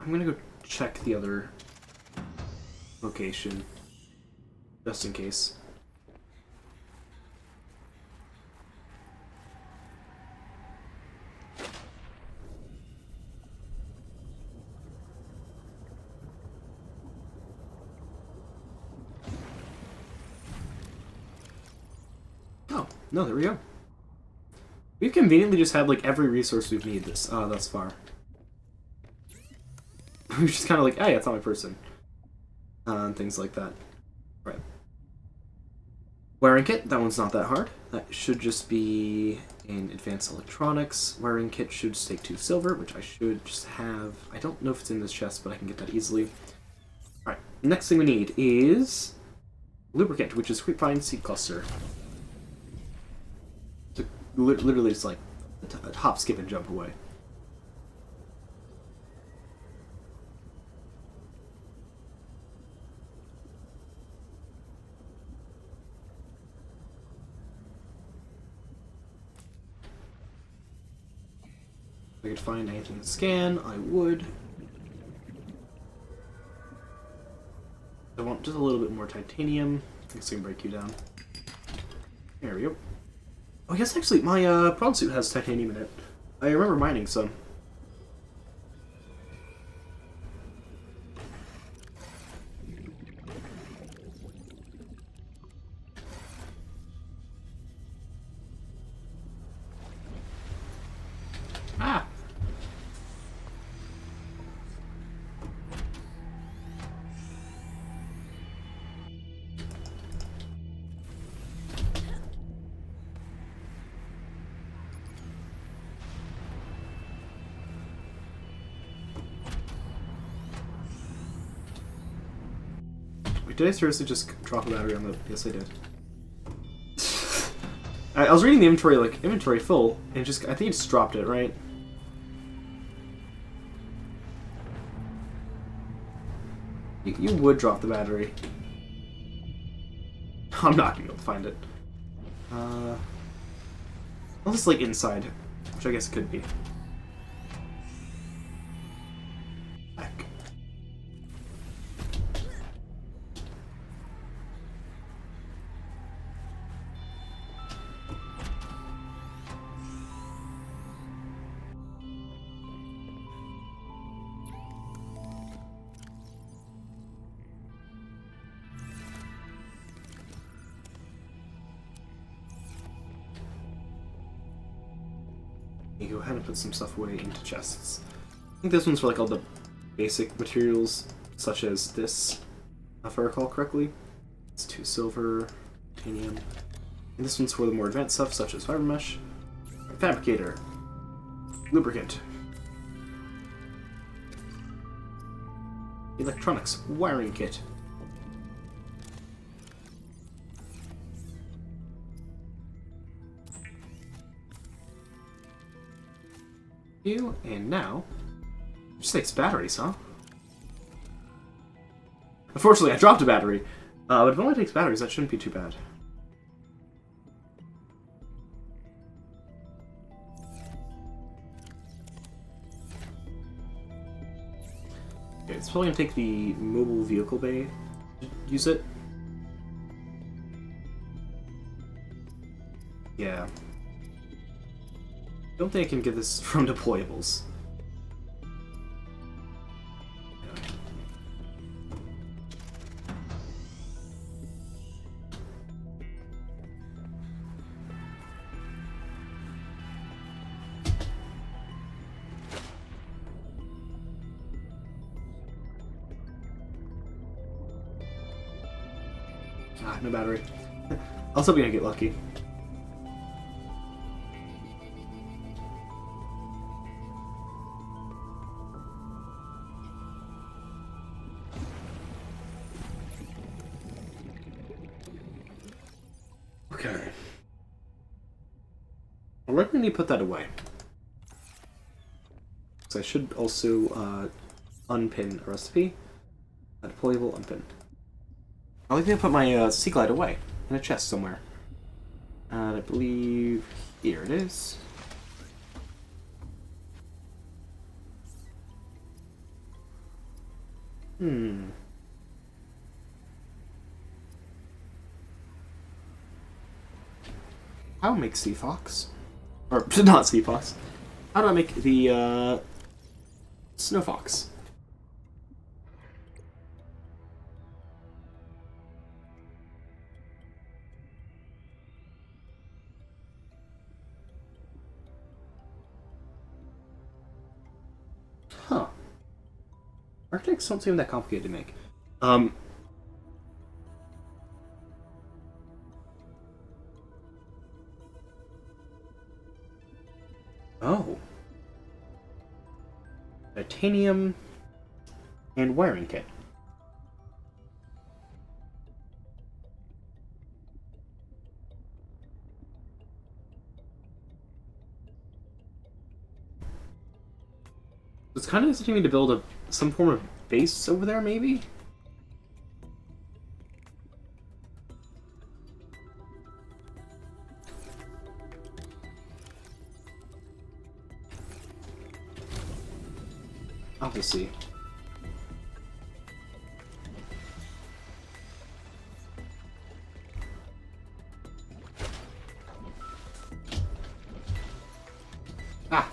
I'm gonna go check the other location, just in case. Oh, no, there we go. We've conveniently just had, like, every resource we've needed thus far. We're just kind of like, hey, that's not my person. And things like that. Right. Wiring kit, that one's not that hard. That should just be in advanced electronics. Wiring kit should just take 2 silver, which I should just have. I don't know if it's in this chest, but I can get that easily. Alright, next thing we need is lubricant, which is Creepvine Seed Cluster. So, literally just like a hop, skip, and jump away. If I could find anything to scan, I would. I want just a little bit more titanium. I think I can break you down. There we go. Oh, yes, actually, my prawn suit has titanium in it. I remember mining some. Ah! Wait, did I seriously just drop a battery on the... Yes, I did. I was reading the inventory, like, inventory full, and just... I think it just dropped it, right? You would drop the battery. I'm not gonna be able to find it. Well, it's like inside, which I guess it could be. Heck. You go ahead and put some stuff away into chests. I think this one's for like all the basic materials, such as this, if I recall correctly. It's 2 silver, titanium. And this one's for the more advanced stuff, such as fiber mesh, fabricator, lubricant, electronics, wiring kit. And now, it just takes batteries, huh? Unfortunately, I dropped a battery, but if it only takes batteries, that shouldn't be too bad. Okay, it's probably gonna take the mobile vehicle bay to use it. Yeah. Don't think I can get this from deployables. Ah, no battery. I was hoping I'd get lucky. Okay. I reckon I need to put that away. So I should also unpin a recipe. A deployable unpin. I like to put my sea glide away in a chest somewhere. I believe here it is. How to make sea fox? Or not sea fox. How do I make the snow fox? Huh. Architects don't seem that complicated to make. Oh. Titanium and wiring kit. It's kind of interesting me to build some form of base over there, maybe? I'll have to see. Ah!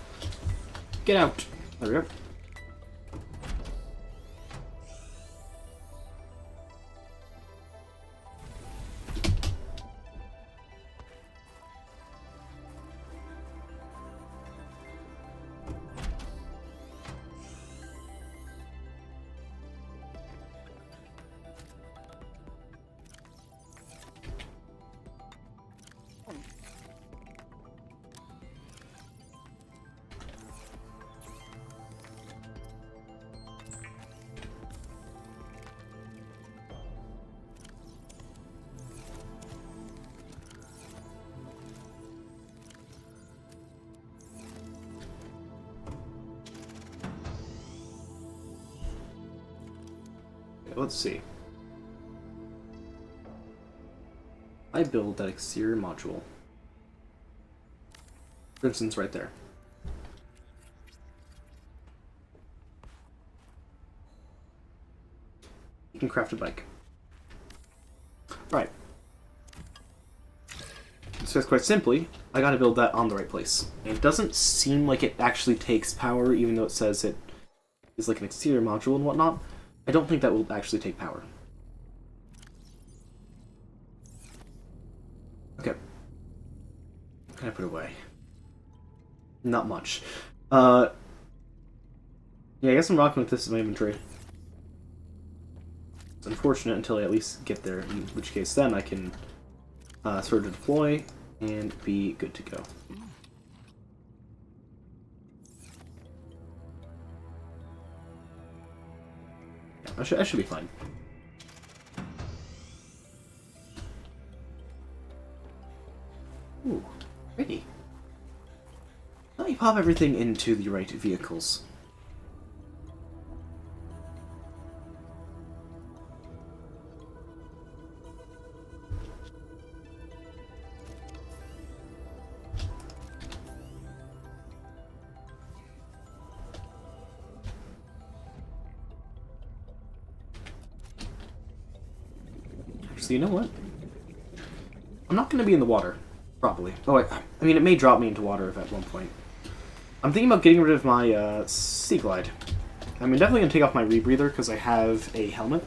Get out! There we go. Let's see. I build that exterior module. For instance, right there. You can craft a bike. Right. So quite simply, I gotta build that on the right place. It doesn't seem like it actually takes power, even though it says it is like an exterior module and whatnot. I don't think that will actually take power. Okay. What can I put away? Not much. Yeah, I guess I'm rocking with this in my inventory. It's unfortunate until I at least get there, in which case then I can sort of deploy and be good to go. I should be fine. Ooh, pretty. Let me pop everything into the right vehicles. So you know what? I'm not going to be in the water, probably. Oh, I mean, it may drop me into water if at one point. I'm thinking about getting rid of my Sea Glide. I mean, definitely going to take off my rebreather because I have a helmet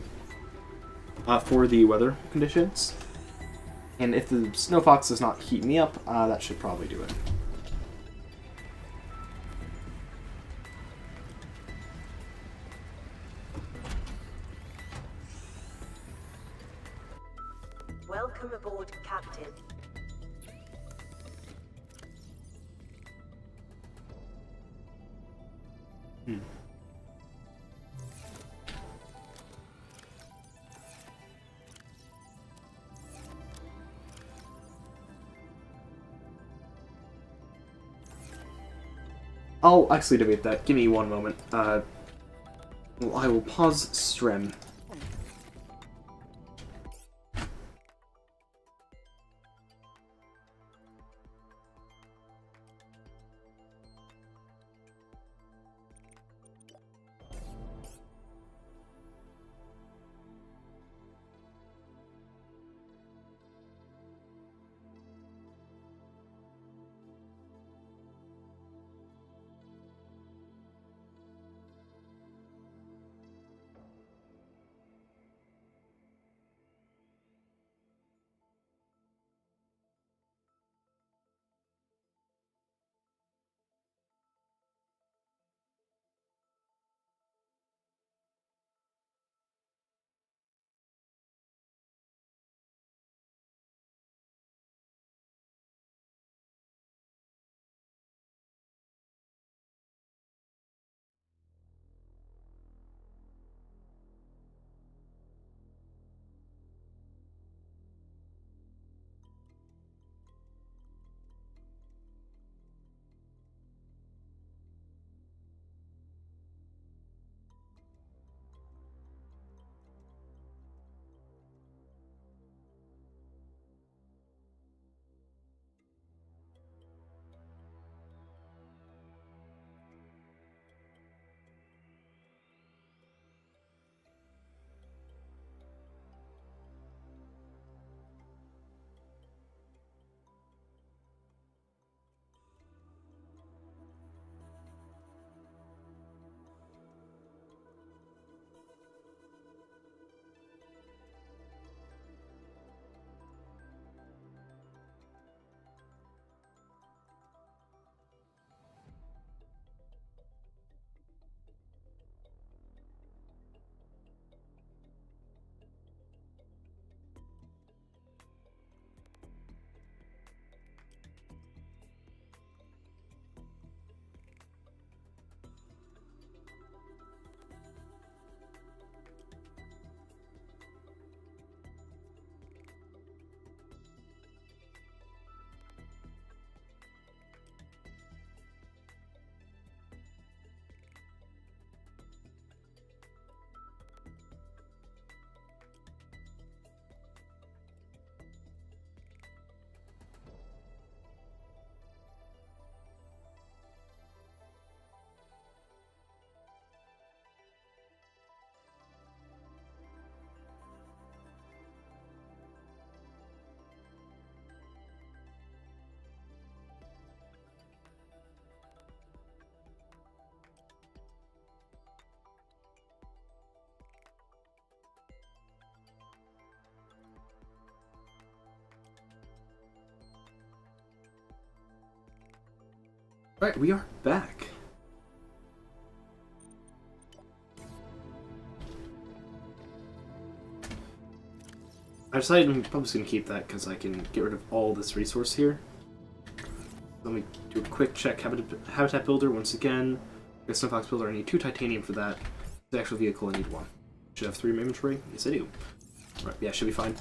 for the weather conditions. And if the Snow Fox does not heat me up, that should probably do it. Welcome aboard, Captain. I'll actually debate that. Give me one moment. Well, I will pause Strem. Alright, we are back. I decided I'm probably just going to keep that because I can get rid of all this resource here. Let me do a quick check. Habitat Builder once again. I guess Snowfox Builder, I need 2 titanium for that. The actual vehicle, I need 1. Should have 3 in my inventory? Yes, I do. Right, yeah, should be fine.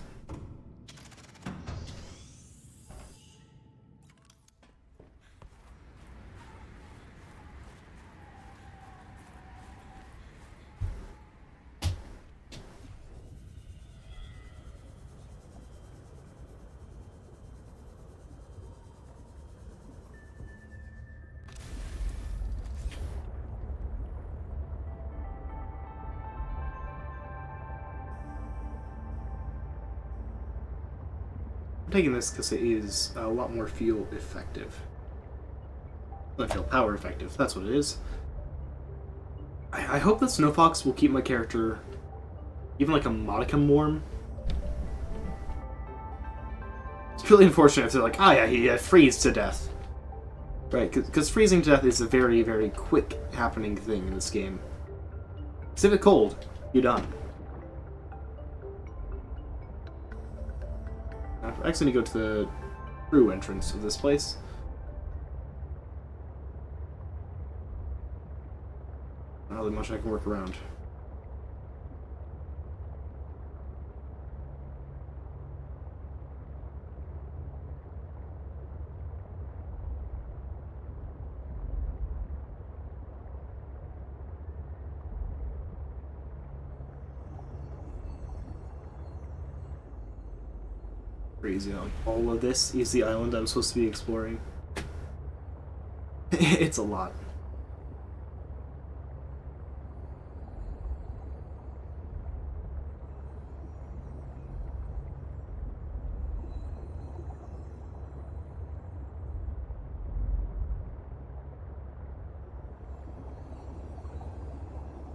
I'm taking this because it is a lot more fuel effective. I feel power effective. That's what it is. I hope that Snow Fox will keep my character even like a modicum warm. It's really unfortunate if they're like, yeah, he freezed to death. Right, because freezing to death is a very, very quick happening thing in this game. Because if it's cold, you're done. I'm actually going to go to the crew entrance of this place. Not really much I can work around. Crazy, like, all of this is the island I'm supposed to be exploring. It's a lot.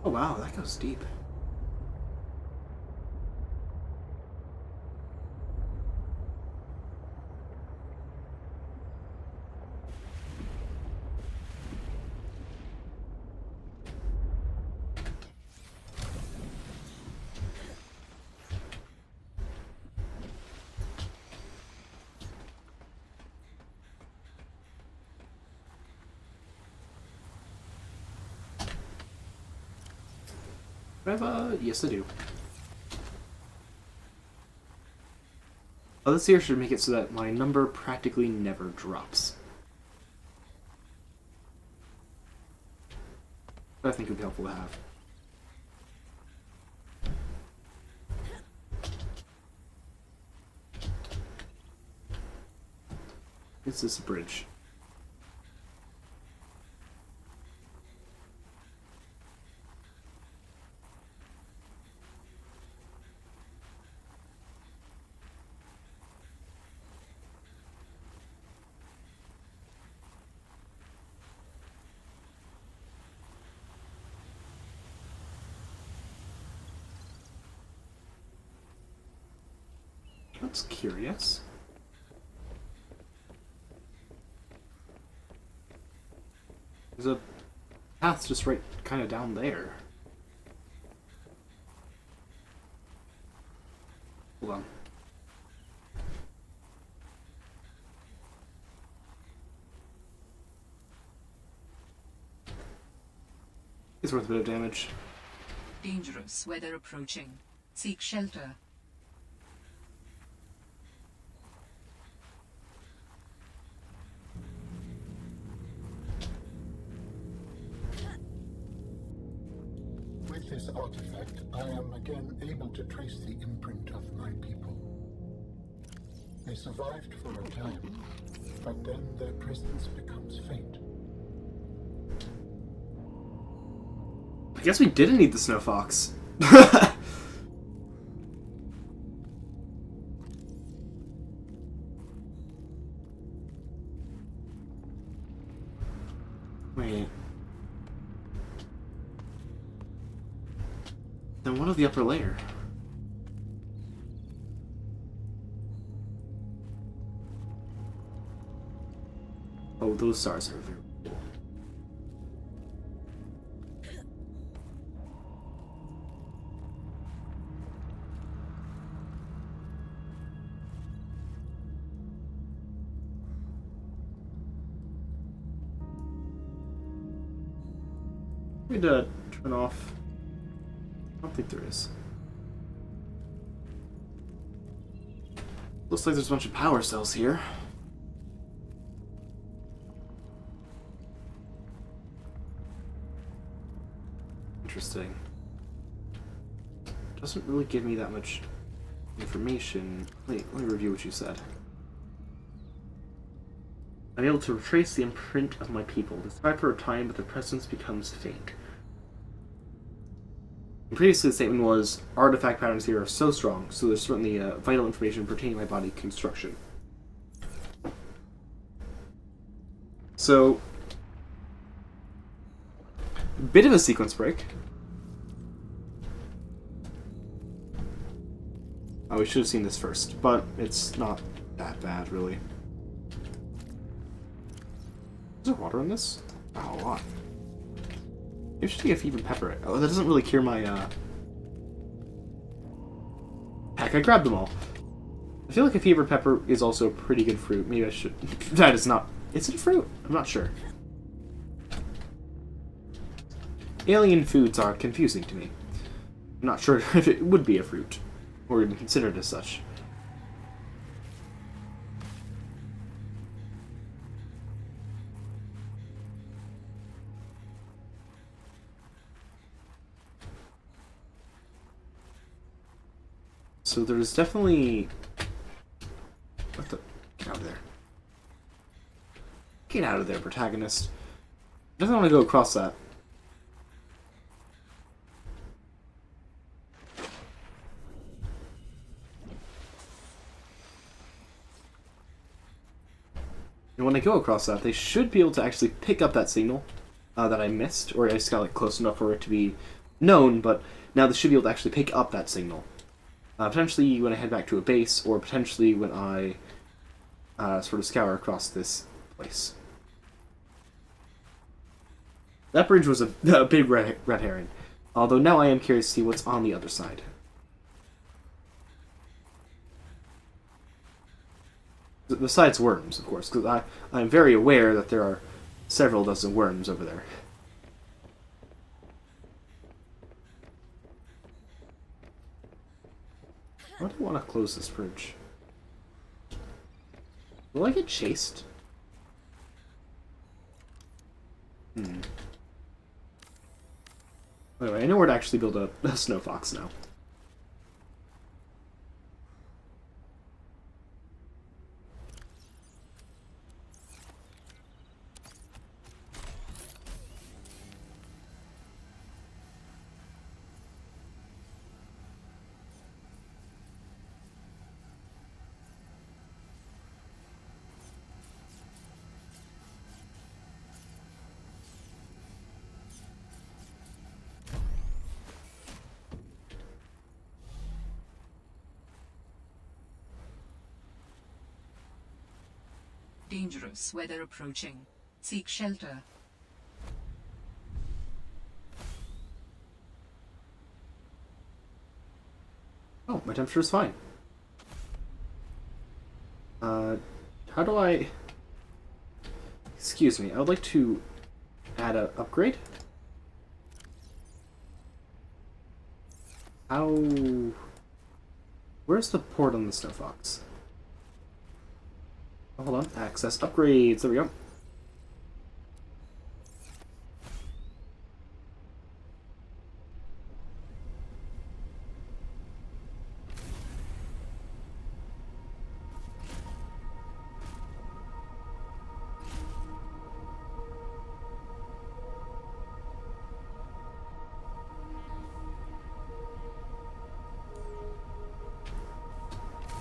Oh wow, that goes deep. Yes I do. Oh, this here should make it so that my number practically never drops. I think it would be helpful to have. Is this a bridge? That's curious. There's a path just right kind of down there. Hold on. It's worth a bit of damage. Dangerous weather approaching. Seek shelter. With this artifact, I am again able to trace the imprint of my people. They survived for a time, but then their presence becomes faint. I guess we didn't need the Snow Fox. Wait. Then what of the upper layer? Oh, those stars are very cool. We need to turn off. I don't think there is. Looks like there's a bunch of power cells here. Interesting. Doesn't really give me that much information. Wait, let me review what you said. I'm able to retrace the imprint of my people. They survive for a time, but their presence becomes faint. And previously, the statement was, artifact patterns here are so strong, so there's certainly vital information pertaining to my body construction. So, bit of a sequence break. Oh, we should have seen this first, but it's not that bad, really. Is there water in this? Oh, a lot. Maybe I should take a fever pepper. Oh, that doesn't really cure my, Heck, I grabbed them all. I feel like a fever pepper is also a pretty good fruit. Maybe I should... That is not... Is it a fruit? I'm not sure. Alien foods are confusing to me. I'm not sure if it would be a fruit, or even considered as such. So there's definitely... What the... Get out of there. Get out of there, protagonist. Doesn't want to go across that. And when I go across that, they should be able to actually pick up that signal that I missed, or I just got like close enough for it to be known, but now they should be able to actually pick up that signal. Potentially when I head back to a base, or potentially when I sort of scour across this place. That bridge was a big red herring, although now I am curious to see what's on the other side. Besides worms, of course, because I'm very aware that there are several dozen worms over there. Why do I want to close this bridge? Will I get chased? Anyway, I know where to actually build a snow fox now. Dangerous weather approaching. Seek shelter. Oh, my temperature is fine. How do I... Excuse me, I would like to add an upgrade. How... Where's the port on the Snow Fox? Oh, hold on, access upgrades, there we go.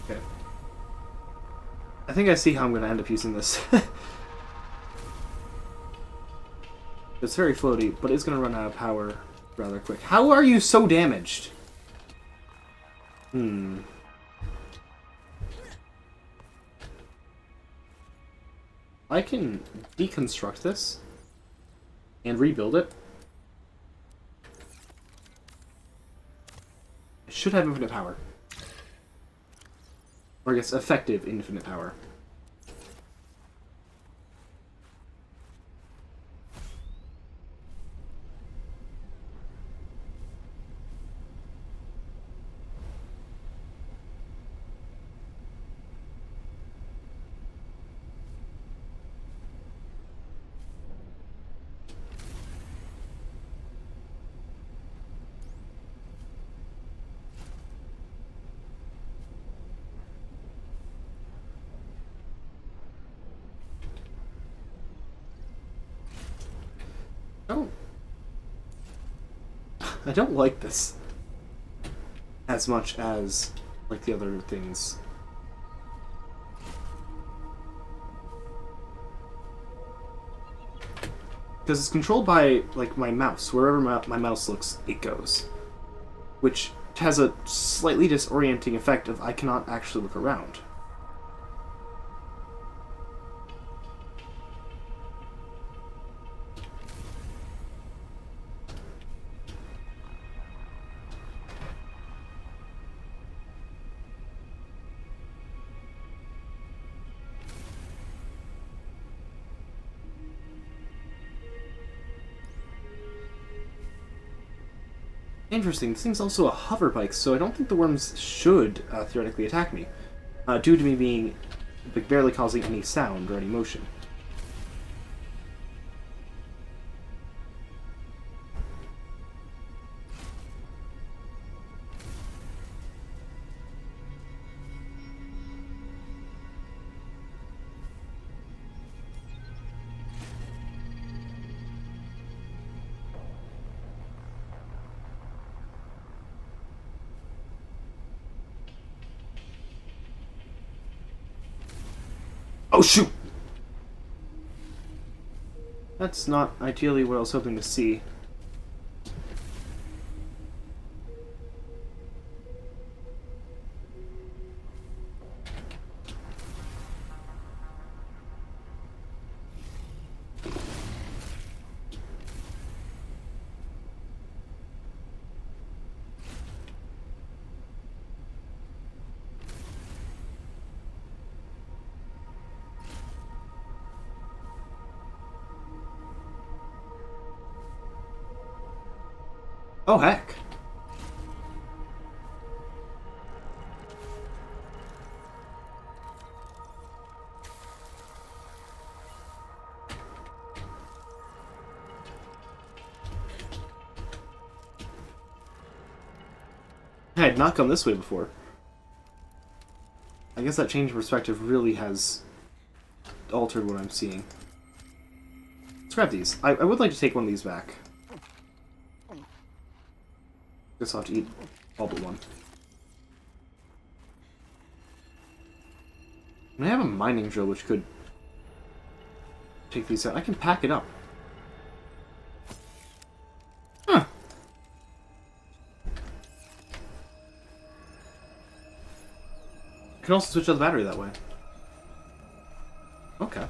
Okay. I think I see how I'm going to end up using this. It's very floaty, but it's going to run out of power rather quick. How are you so damaged? I can deconstruct this and rebuild it. It should have infinite power. Or I guess effective infinite power. I don't like this as much as like the other things. Because it's controlled by, like, my mouse. Wherever my mouse looks, it goes. Which has a slightly disorienting effect of I cannot actually look around. Interesting, this thing's also a hover bike, so I don't think the worms should theoretically attack me, due to me being like, barely causing any sound or any motion. Oh, shoot! That's not ideally what I was hoping to see. Oh, heck. I had not gone this way before. I guess that change in perspective really has altered what I'm seeing. Let's grab these. I would like to take one of these back. Guess I'll have to eat all but one. And I have a mining drill which could take these out. I can pack it up. Huh. I can also switch out the battery that way. Okay.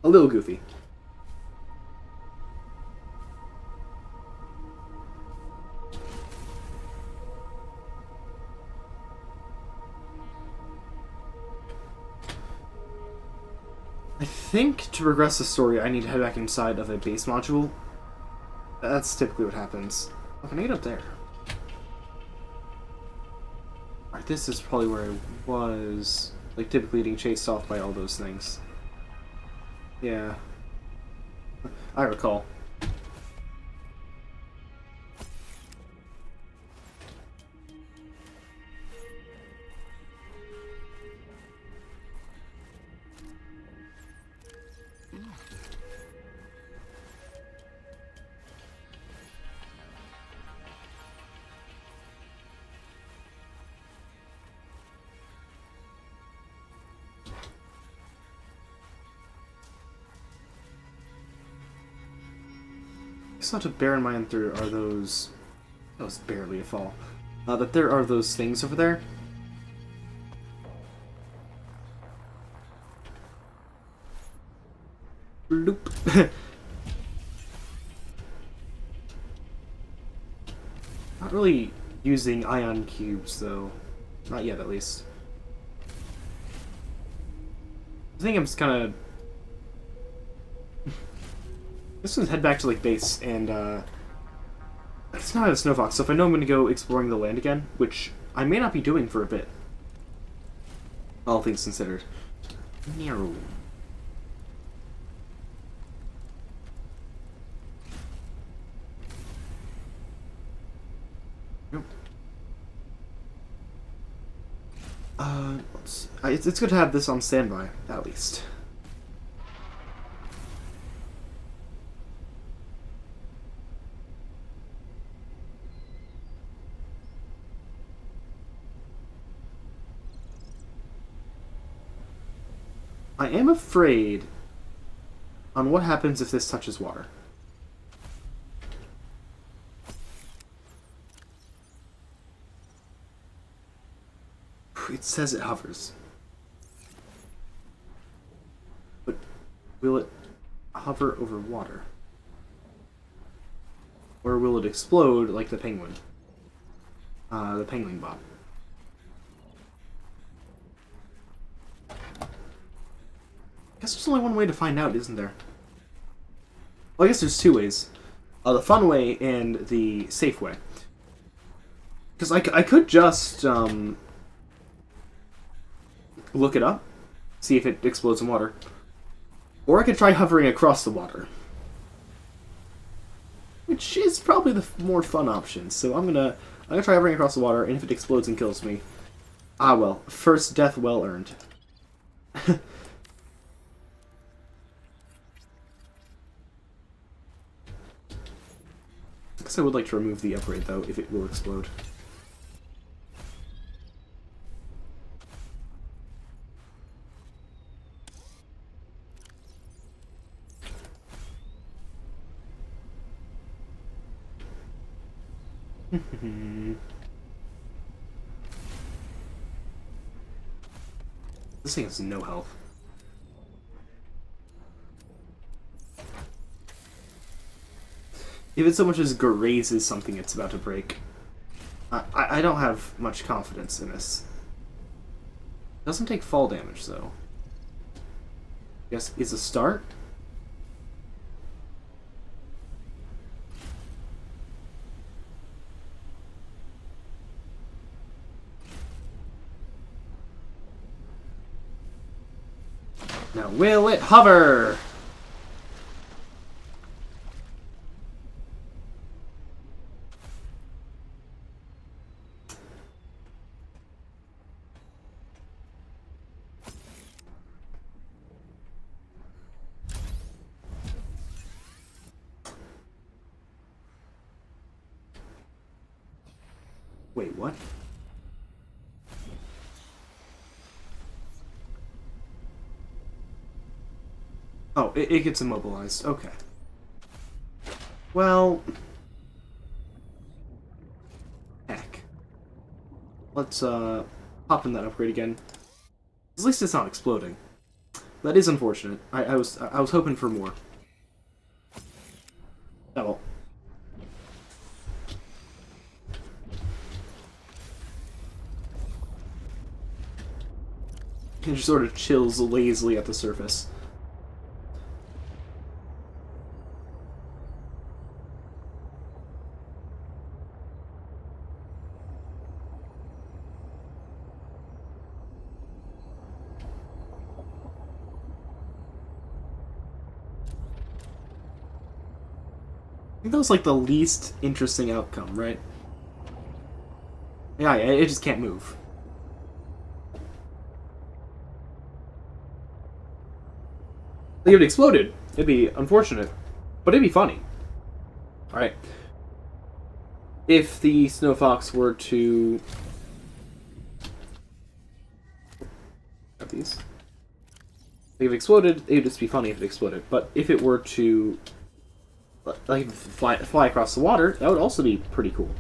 A little goofy. I think to progress the story, I need to head back inside of a base module. That's typically what happens. Oh, can I get up there? Alright, this is probably where I was, like, typically getting chased off by all those things. Yeah. I recall. What to bear in mind there are those... That was barely a fall. That there are those things over there. Bloop. Not really using ion cubes, though. Not yet, at least. I think I'm just kind of... This one's head back to, like, base, and, it's not a snow fox, so if I know I'm gonna go exploring the land again, which I may not be doing for a bit. All things considered. No. Nope. It's good to have this on standby, at least. I am afraid on what happens if this touches water. It says it hovers. But will it hover over water? Or will it explode like the penguin? The penguin bot. I guess there's only one way to find out, isn't there? Well, I guess there's two ways. The fun way and the safe way. Because I could just, look it up, see if it explodes in water. Or I could try hovering across the water. Which is probably the more fun option. So I'm gonna try hovering across the water, and if it explodes and kills me, ah well, first death well earned. I guess I would like to remove the upgrade though, if it will explode. This thing has no health. If it so much as grazes something it's about to break, I don't have much confidence in this. It doesn't take fall damage, though. Guess it's a start? Now, will it hover? Wait, what? Oh, it gets immobilized. Okay. Well... heck. Let's, pop in that upgrade again. At least it's not exploding. That is unfortunate. I was hoping for more. Oh well. It just sort of chills lazily at the surface. I think that was like the least interesting outcome, right? Yeah, it just can't move. Like, if it exploded, it'd be unfortunate, but it'd be funny. Alright. If the Snow Fox were to... grab these. Like, if it exploded, it would just be funny if it exploded. But if it were to... like, fly across the water, that would also be pretty cool.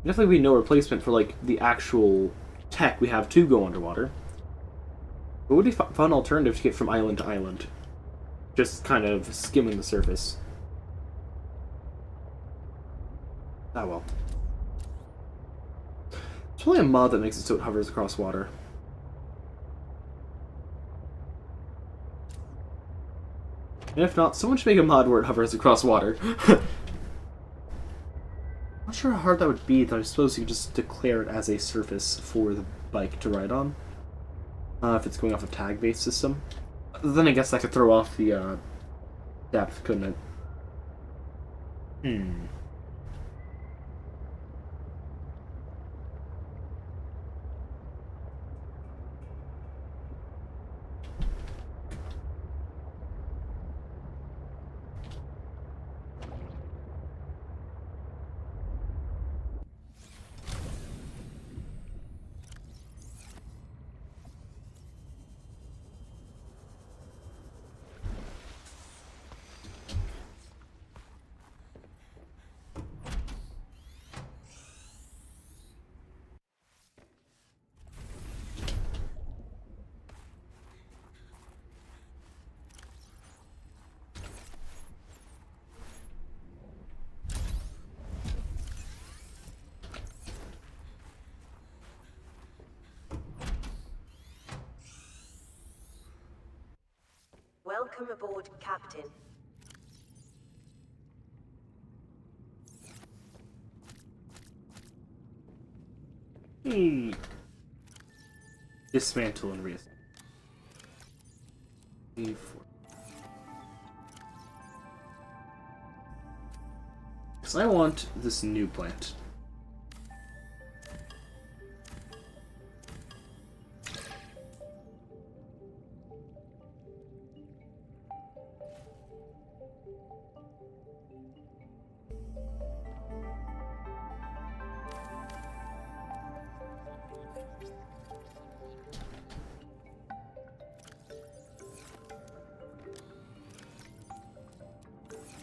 Definitely be no replacement for, like, the actual tech we have to go underwater. It would be a fun alternative to get from island to island. Just kind of skimming the surface. Ah well. There's probably a mod that makes it so it hovers across water. And if not, someone should make a mod where it hovers across water. I'm not sure how hard that would be, though I suppose you could just declare it as a surface for the bike to ride on. If it's going off a tag-based system. Then I guess that could throw off the depth, couldn't it? Hmm. Welcome aboard, Captain. Dismantle and reassemble. Because I want this new plant.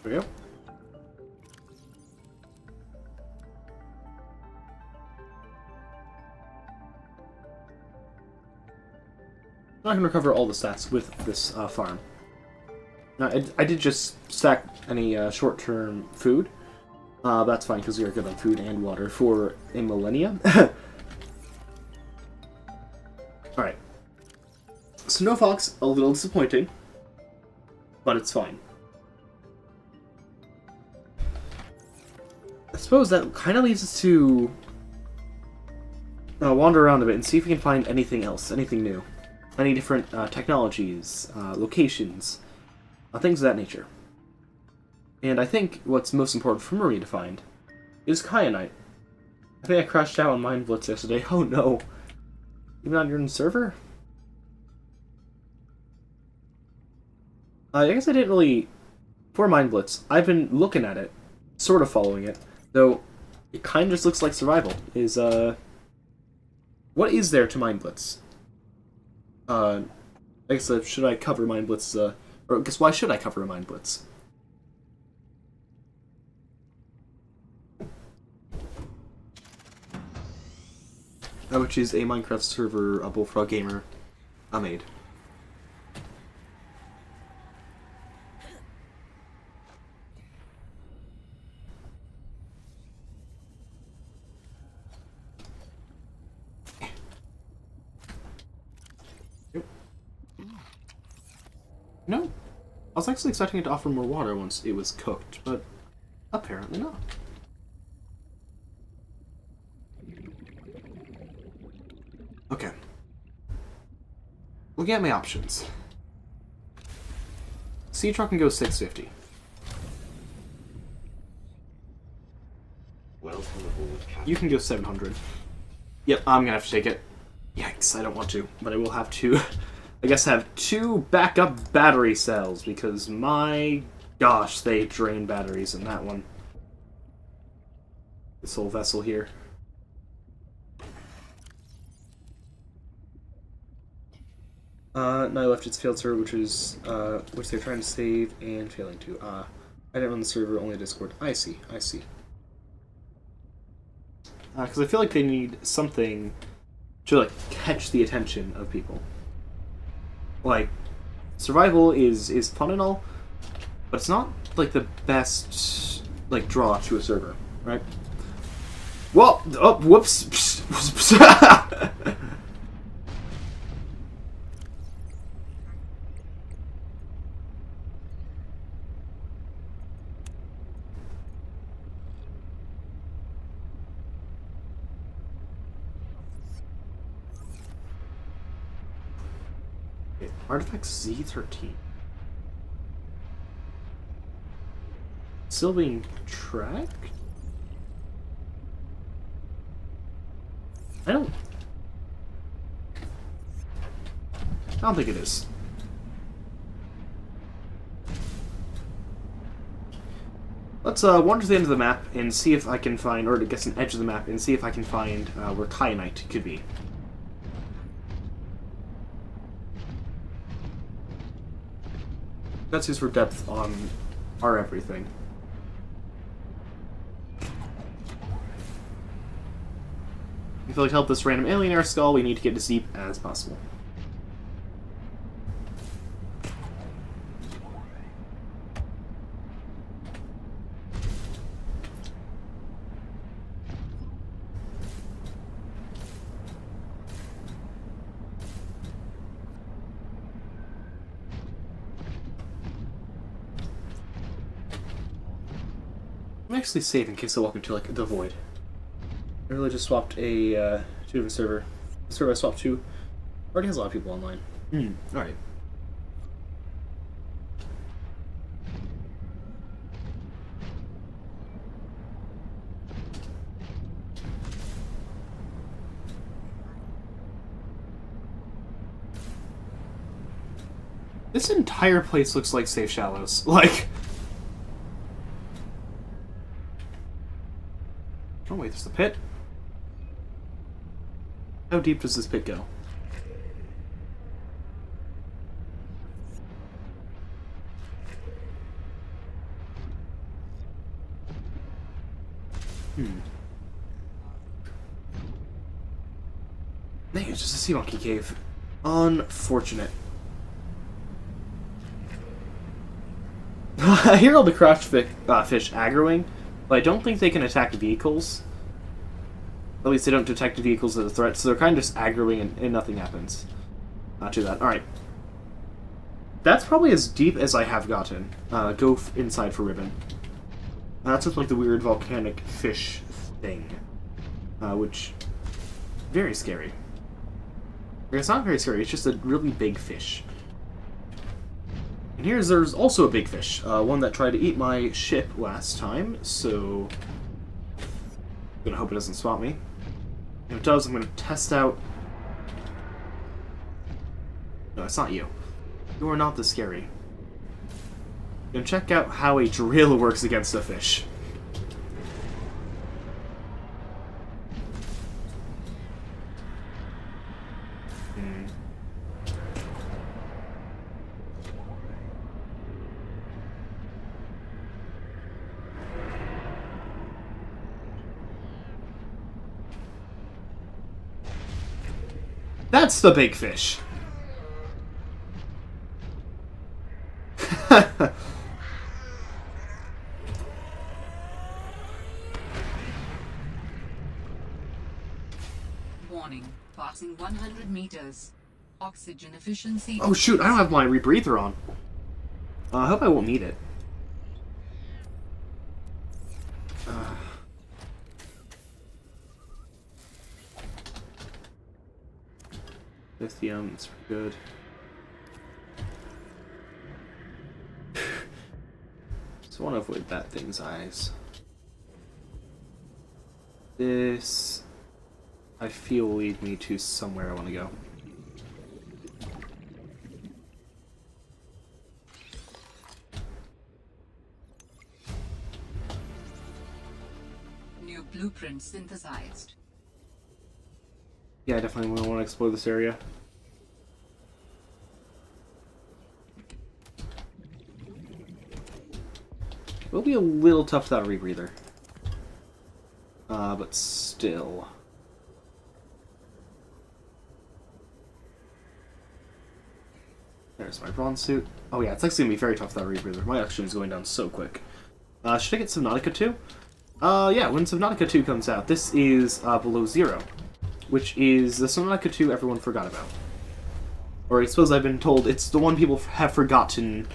There we go. I can recover all the stats with this farm. Now, I did just stack any short-term food. That's fine, because we are good on food and water for a millennia. Alright. Snow Fox, a little disappointing, but it's fine. I suppose that kind of leaves us to wander around a bit and see if we can find anything else, anything new. Any different technologies, locations, things of that nature. And I think what's most important for Marie to find is kyanite. I think I crashed out on Mind Blitz yesterday. Oh no. Even on your own server? I guess I didn't really... For Mind Blitz, I've been looking at it, sort of following it, though it kind of just looks like survival. What is there to Mind Blitz? I guess, should I cover Mind Blitz, or I guess why should I cover a Mind Blitz? Which is a Minecraft server a Bullfrog Gamer made. No. I was actually expecting it to offer more water once it was cooked, but apparently not. Okay. Looking at my options. Sea truck can go 650. You can go 700. Yep, I'm gonna have to take it. Yikes, I don't want to, but I will have to. I guess have 2 backup battery cells, because my gosh, they drain batteries in that one. This whole vessel here. Now I left its field server, which they're trying to save and failing to. I didn't run the server, only Discord. I see. Because I feel like they need something to, like, catch the attention of people. Like, survival is fun and all, but it's not, like, the best, like, draw to a server, right? Whoa! Oh, whoops! Artifact Z13. Still being tracked? I don't think it is. Let's wander to the end of the map and see if I can find, or I guess an edge of the map, and see if I can find where kyanite could be. That's used for depth on our everything. If you'd like to help this random alien in our skull, we need to get as deep as possible. actually save in case I walk into, like, the void. I really just swapped a, to a different server. The server I swapped to already has a lot of people online. Alright. This entire place looks like Safe Shallows. Like... Oh wait, there's the pit. How deep does this pit go? Dang, it's just a sea monkey cave. Unfortunate. I hear all the crouched fish aggroing, but I don't think they can attack vehicles. At least they don't detect vehicles as a threat, so they're kind of just aggroing and nothing happens. Not too bad. Alright. That's probably as deep as I have gotten. Go inside for ribbon. That's just like the weird volcanic fish thing. Which... very scary. It's not very scary, it's just a really big fish. And there's also a big fish. One that tried to eat my ship last time, so... I'm gonna hope it doesn't swap me. If it does, I'm gonna test out... No, it's not you. You are not this scary. I'm gonna check out how a drill works against a fish. That's the big fish. Warning. Passing 100 meters. Oxygen efficiency. Oh shoot, I don't have my rebreather on. I hope I won't need it. Lithium, it's good. So I want to avoid that thing's eyes. This, I feel, will lead me to somewhere I want to go. New blueprint synthesized. Yeah, I definitely want to explore this area. It will be a little tough without a rebreather. But still. There's my bronze suit. Oh yeah, it's actually going to be very tough without a rebreather. My oxygen is going down so quick. Should I get Subnautica 2? Yeah, when Subnautica 2 comes out, this is Below Zero, which is the Subnautica 2 everyone forgot about. Or I suppose I've been told it's the one people have forgotten,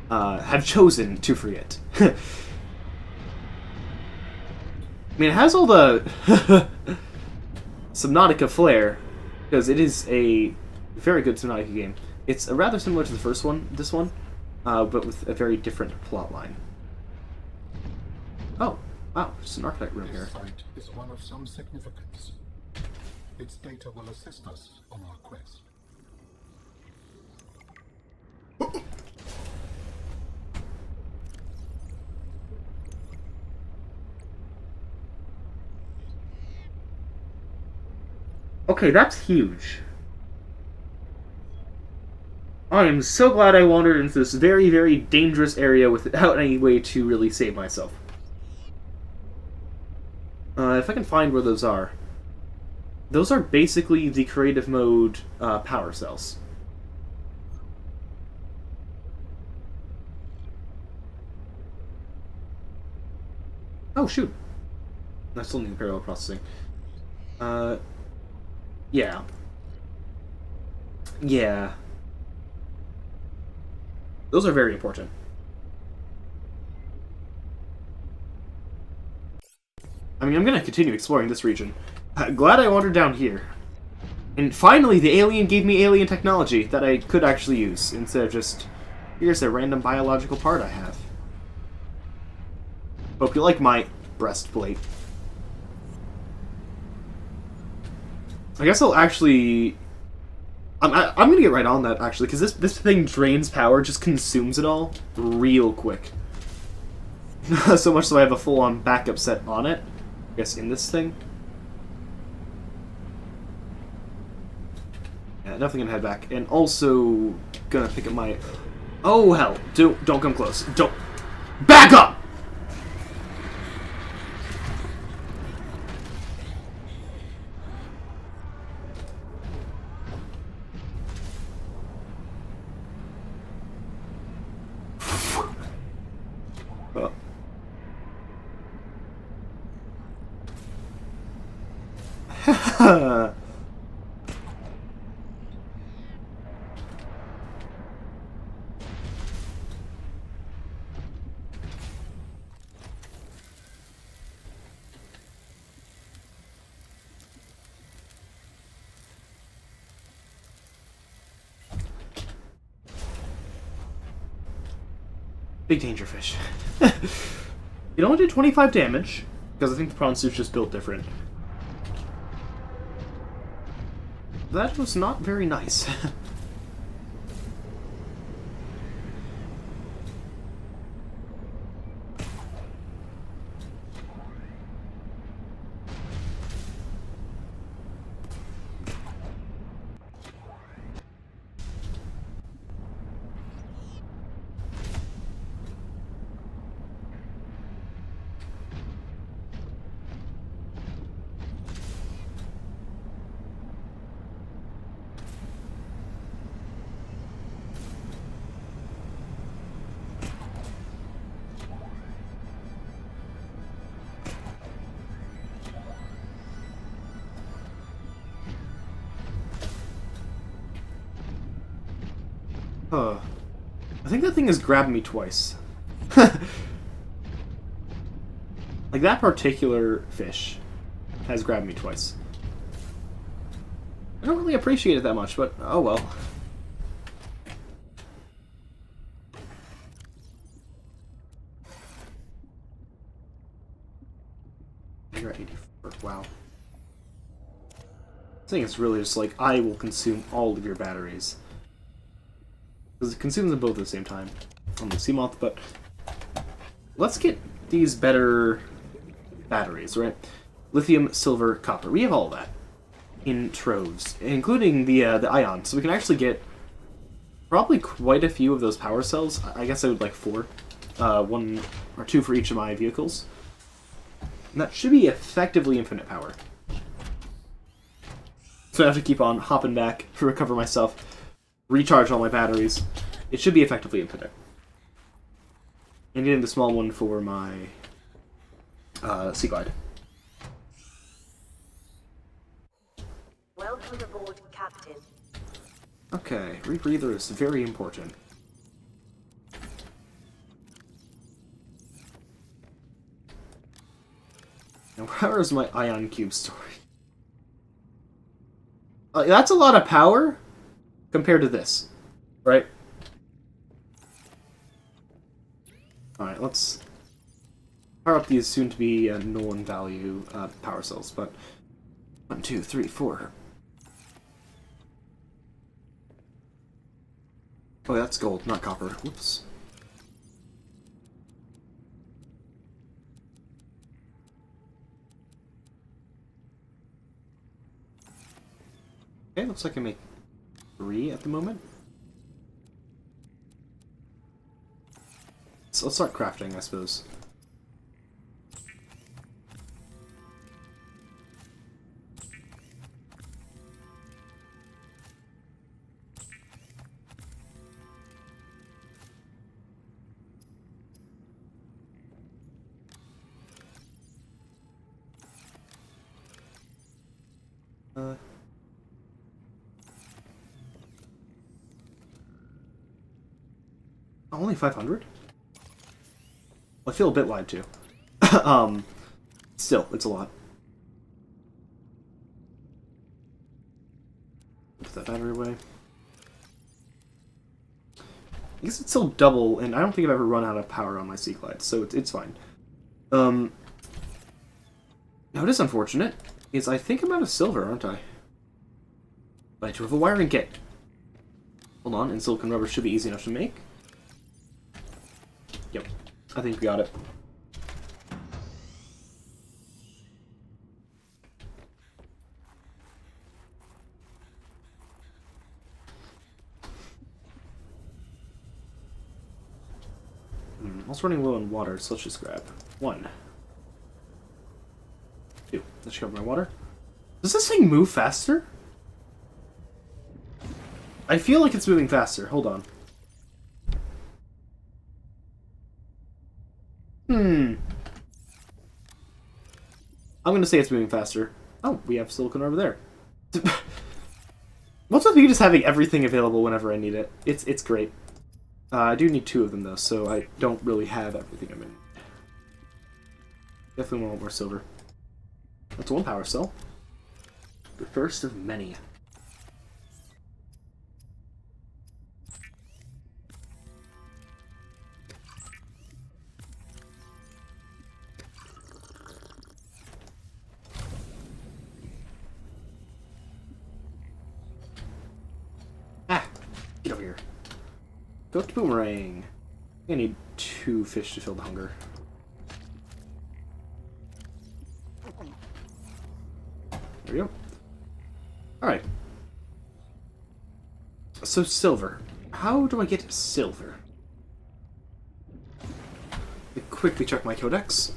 have chosen to forget. I mean, it has all the Subnautica flair, because it is a very good Subnautica game. It's rather similar to the first one, this one, but with a very different plot line. Oh, wow, there's an architect room here. This site is one of some significance. Its data will assist us on our quest. Okay, that's huge. I am so glad I wandered into this very, very dangerous area without any way to really save myself. If I can find where those are. Those are basically the creative mode power cells. Oh, shoot. I still need parallel processing. Yeah. Yeah. Those are very important. I mean, I'm gonna continue exploring this region. Glad I wandered down here. And finally, the alien gave me alien technology that I could actually use, instead of just, here's a random biological part I have. Hope you like my breastplate. I guess I'll actually... I'm gonna get right on that, actually, because this thing drains power, just consumes it all real quick. So much so I have a full-on backup set on it. I guess in this thing. Yeah, definitely gonna head back. And also gonna pick up my... Oh, hell. Don't come close. Don't... Back up! Big danger fish. It only did 25 damage, because I think the prawn suit's just built different. That was not very nice. I think that thing has grabbed me twice. Like, that particular fish has grabbed me twice. I don't really appreciate it that much, but oh well. You're at 84. Wow. I think it's really just like, I will consume all of your batteries. Because it consumes them both at the same time on the Seamoth, but let's get these better batteries, right? Lithium, silver, copper. We have all of that in troves, including the ion. So we can actually get probably quite a few of those power cells. I guess I would like 4. 1 or 2 for each of my vehicles. And that should be effectively infinite power. So I have to keep on hopping back to recover myself. Recharge all my batteries. It should be effectively infinite. And getting the small one for my Sea Glide. Welcome aboard, Captain. Okay, rebreather is very important. Now, where is my ion cube story? That's a lot of power compared to this, right? Alright, let's power up these soon-to-be known value power cells, but 1, 2, 3, 4. Oh, that's gold, not copper. Whoops. Okay, looks like I make 3 at the moment. So let's start crafting, I suppose. Only 500? I feel a bit lied to. Still, it's a lot. Put that battery away. I guess it's still double, and I don't think I've ever run out of power on my Sea Glide, so it's fine. Now, it is unfortunate, is I think I'm out of silver, aren't I? But I do have a wiring kit. Hold on, and silicone rubber should be easy enough to make. Yep, I think we got it. I'm also running low on water, so let's just grab 1. 2. Let's grab my water. Does this thing move faster? I feel like it's moving faster. Hold on. I'm gonna say it's moving faster. Oh, we have silicone over there. What's with me just having everything available whenever I need it? It's great. I do need 2 of them though, so I don't really have everything I'm in. Definitely want more silver. That's 1 power cell. The first of many. Get over here. Cooked boomerang. I need 2 fish to fill the hunger. There we go. Alright. So silver. How do I get silver? Let me quickly check my codex.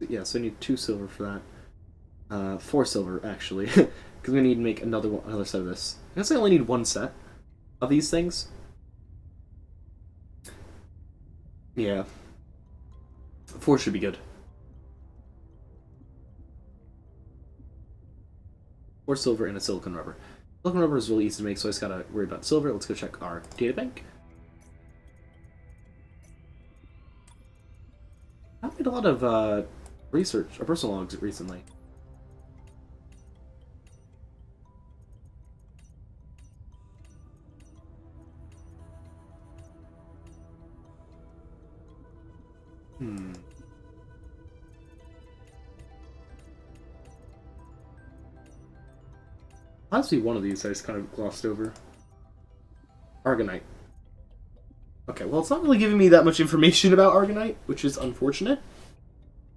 Yeah, so I need 2 silver for that. 4 silver, actually. Because we need to make another set of this. I guess I only need 1 set of these things. Yeah. 4 should be good. 4 silver and a silicone rubber. Silicone rubber is really easy to make, so I just gotta worry about silver. Let's go check our databank. I've made a lot of research or personal logs recently. Honestly, one of these I just kind of glossed over. Argonite. Okay, well, it's not really giving me that much information about Argonite, which is unfortunate.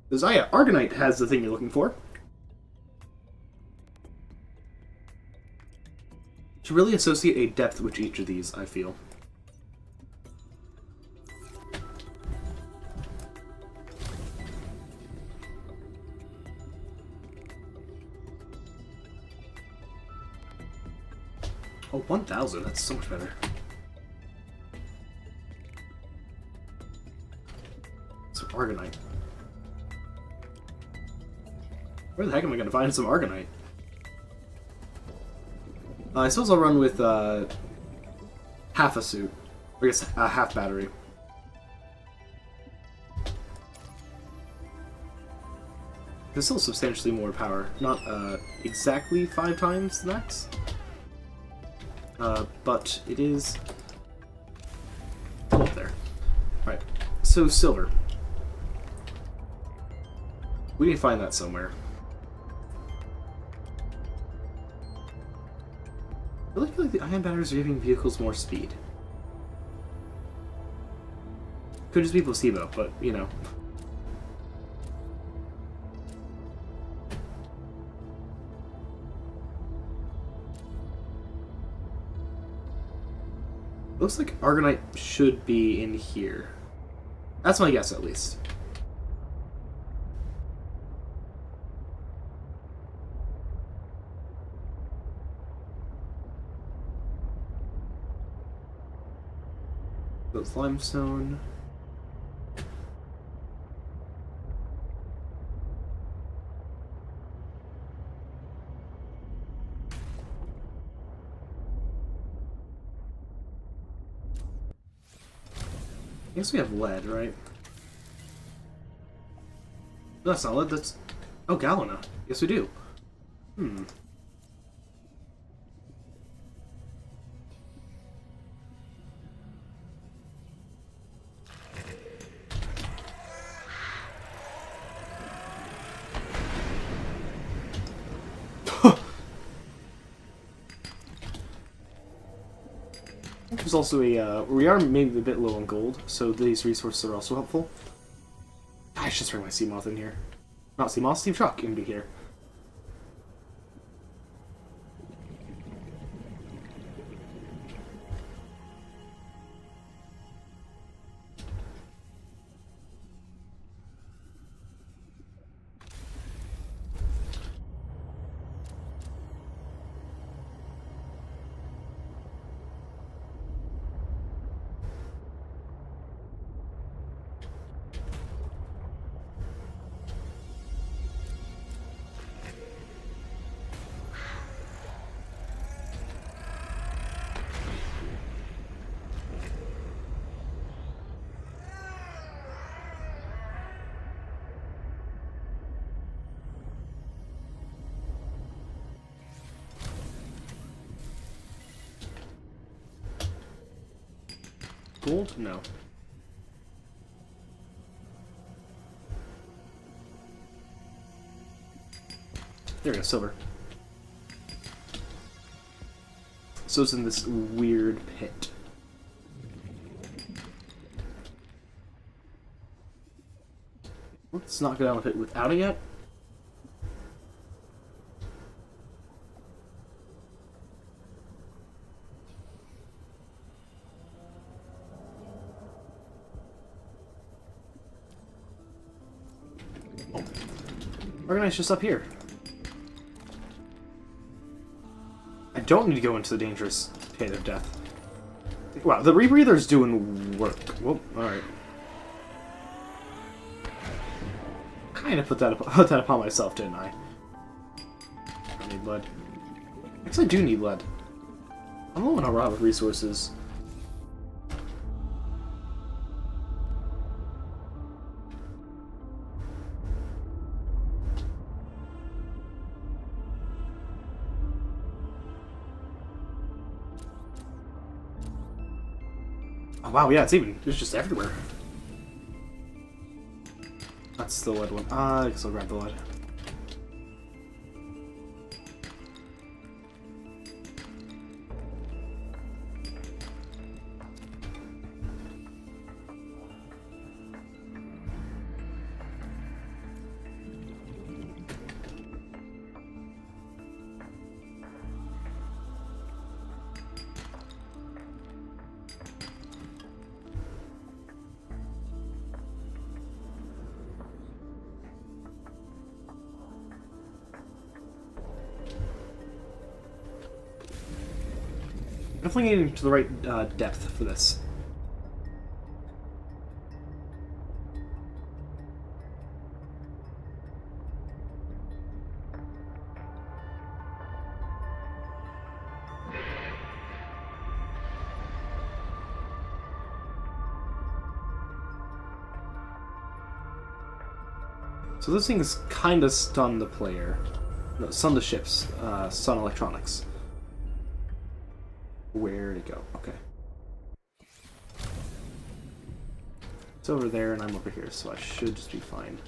Because, yeah, Argonite has the thing you're looking for. To really associate a depth with each of these, I feel. Oh, 1,000. That's so much better. So, Argonite. Where the heck am I going to find some Argonite? I suppose I'll run with half a suit. Or I guess half battery. There's still substantially more power. Not exactly 5 times the max. But it is up there. Alright, so silver. We need to find that somewhere. I really feel like the ion batteries are giving vehicles more speed. Could just be placebo, but, you know. Looks like Argonite should be in here. That's my guess, at least. That's limestone. guess we have lead, right? No, that's not lead, that's... Oh, galena. Yes, we do. Hmm. There's also a, we are maybe a bit low on gold, so these resources are also helpful. I should just bring my sea moth in here. Not sea moth, Steve Truck into here. Gold? No. There we go, silver. So it's in this weird pit. Let's not go down the pit without it yet. Oh. Organize just up here. I don't need to go into the dangerous pit of death. Wow, the rebreather's doing work. Whoop, alright. Kinda put that upon myself, didn't I? I don't need lead. I guess I do need lead. I'm low on a lot of resources. Oh wow, yeah, it's just everywhere. That's the lead one. I guess I'll grab the lead. Definitely getting to the right depth for this. So this thing is kind of stun the player. No, stun the ships. Stun electronics. Where'd it go? Okay. It's over there and I'm over here, so I should just be fine.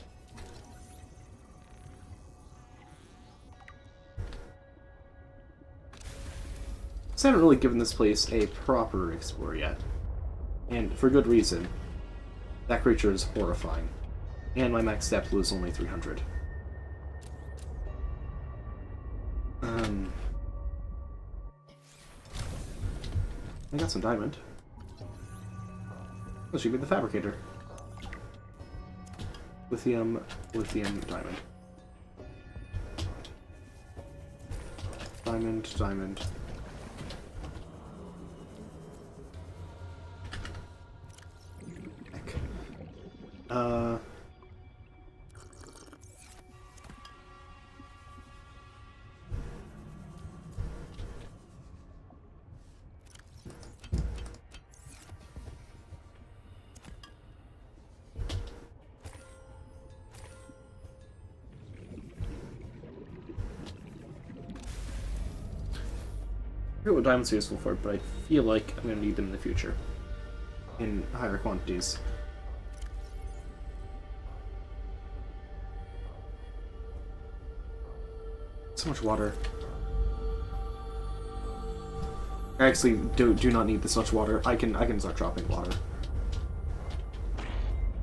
So I haven't really given this place a proper explore yet. And for good reason. That creature is horrifying. And my max depth was only 300. I got some diamond. That should be the fabricator. Lithium, diamond. Diamond. Heck. forget what diamonds are useful for, but I feel like I'm going to need them in the future. In higher quantities. So much water. I actually do not need this much water. I can start dropping water.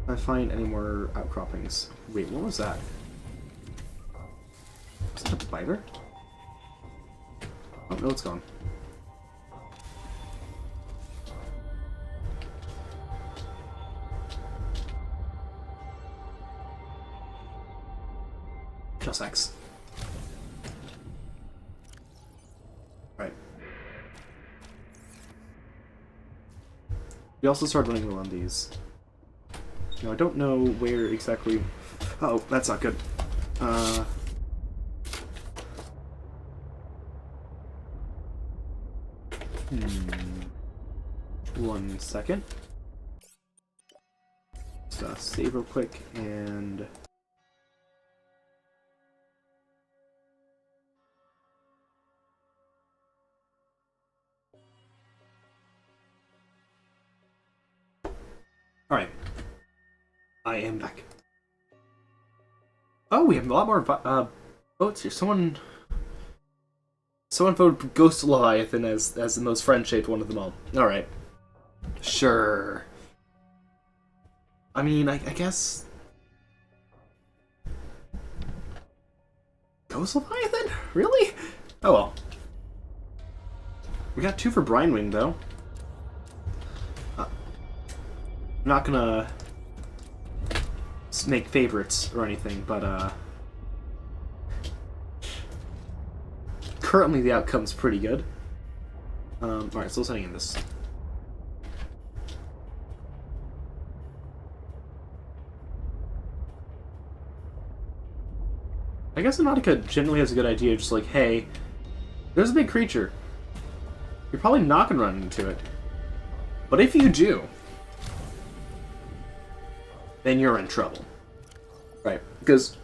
If I find any more outcroppings. Wait, what was that? Was that a spider? Oh no, it's gone. Just X. Right. We also started running low on these. Now I don't know where exactly. Oh, that's not good. One second. Just save real quick and. Alright. I am back. Oh, we have a lot more votes here. Someone voted Ghost Leviathan as the most friend-shaped one of them all. Alright. Sure. I mean, I guess... Ghost Leviathan? Really? Oh well. We got 2 for Brinewing, though. I'm not gonna make favorites or anything, but currently the outcome's pretty good. Alright, so let's hang in this. I guess Subnautica generally has a good idea, just like, hey, there's a big creature. You're probably not gonna run into it. But if you do, then you're in trouble. Right, because...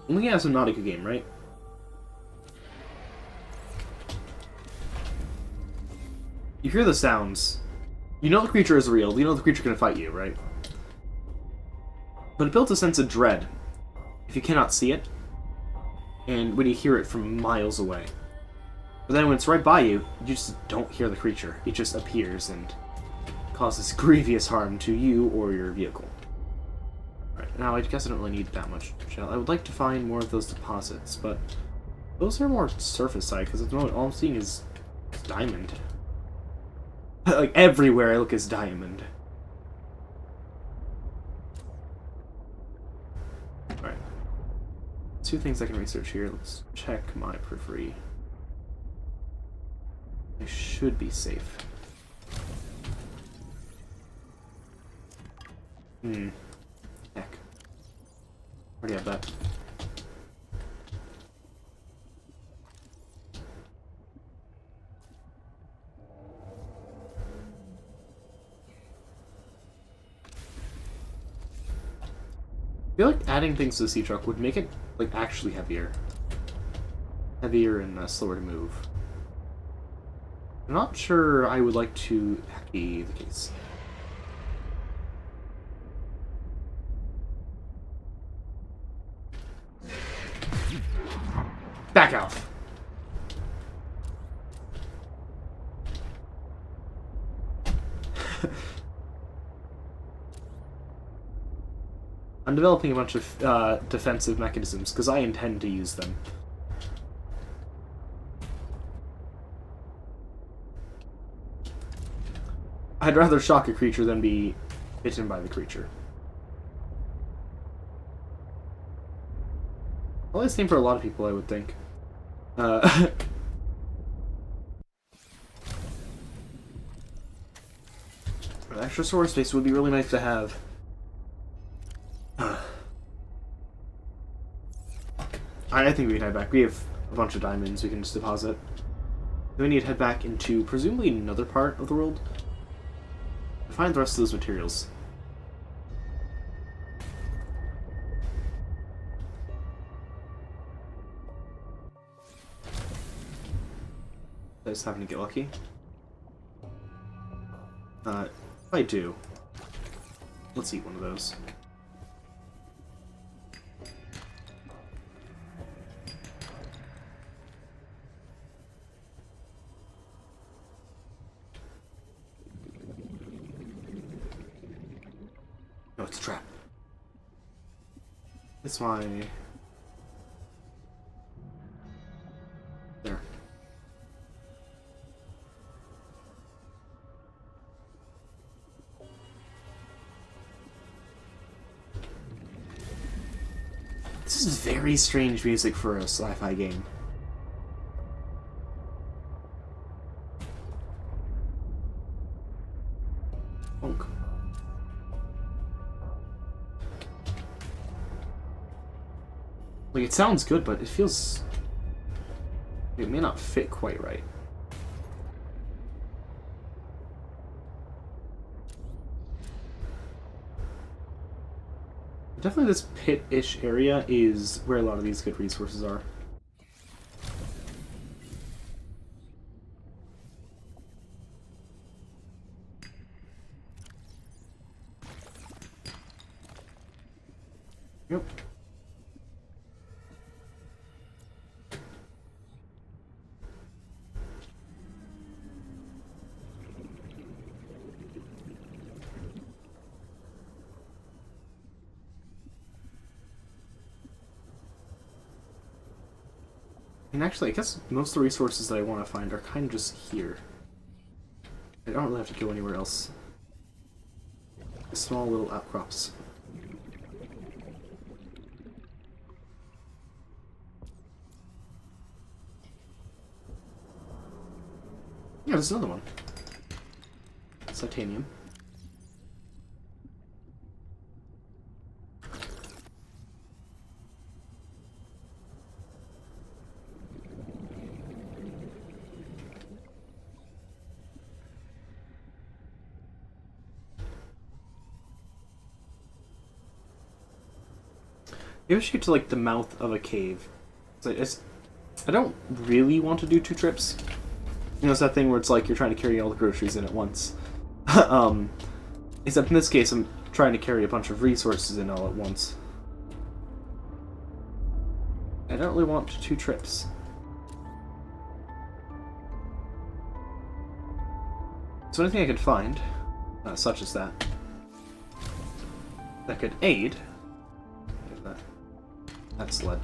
only has a Subnautica game, right? You hear the sounds. You know the creature is real. You know the creature can fight you, right? But it builds a sense of dread if you cannot see it, and when you hear it from miles away. But then when it's right by you, you just don't hear the creature. It just appears and causes grievous harm to you or your vehicle. Alright, now I guess I don't really need that much shell. I would like to find more of those deposits, but those are more surface side, because at the moment all I'm seeing is diamond. Like, everywhere I look is diamond. Alright. 2 things I can research here. Let's check my periphery. I should be safe. Heck. Already have that. I feel like adding things to the sea truck would make it like actually heavier. Heavier and slower to move. I'm not sure I would like to be the case. Back out. I'm developing a bunch of defensive mechanisms because I intend to use them. I'd rather shock a creature than be bitten by the creature. Well, that's the same for a lot of people, I would think. Extra storage space would be really nice to have. I think we can head back. We have a bunch of diamonds we can just deposit. Then we need to head back into presumably another part of the world to find the rest of those materials. I just happen to get lucky. If I do, let's eat one of those. No, it's a trap. It's my... There. This is very strange music for a sci-fi game. Bonk. Like, it sounds good, but it feels... It may not fit quite right. Definitely this pit-ish area is where a lot of these good resources are. Yep. And actually, I guess most of the resources that I want to find are kind of just here. I don't really have to go anywhere else. Small little outcrops. Yeah, there's another one. Titanium. Maybe I should get to, like, the mouth of a cave. I don't really want to do 2 trips. You know, it's that thing where it's like you're trying to carry all the groceries in at once. Except in this case, I'm trying to carry a bunch of resources in all at once. I don't really want 2 trips. So anything I could find, such as that could aid... That's lead.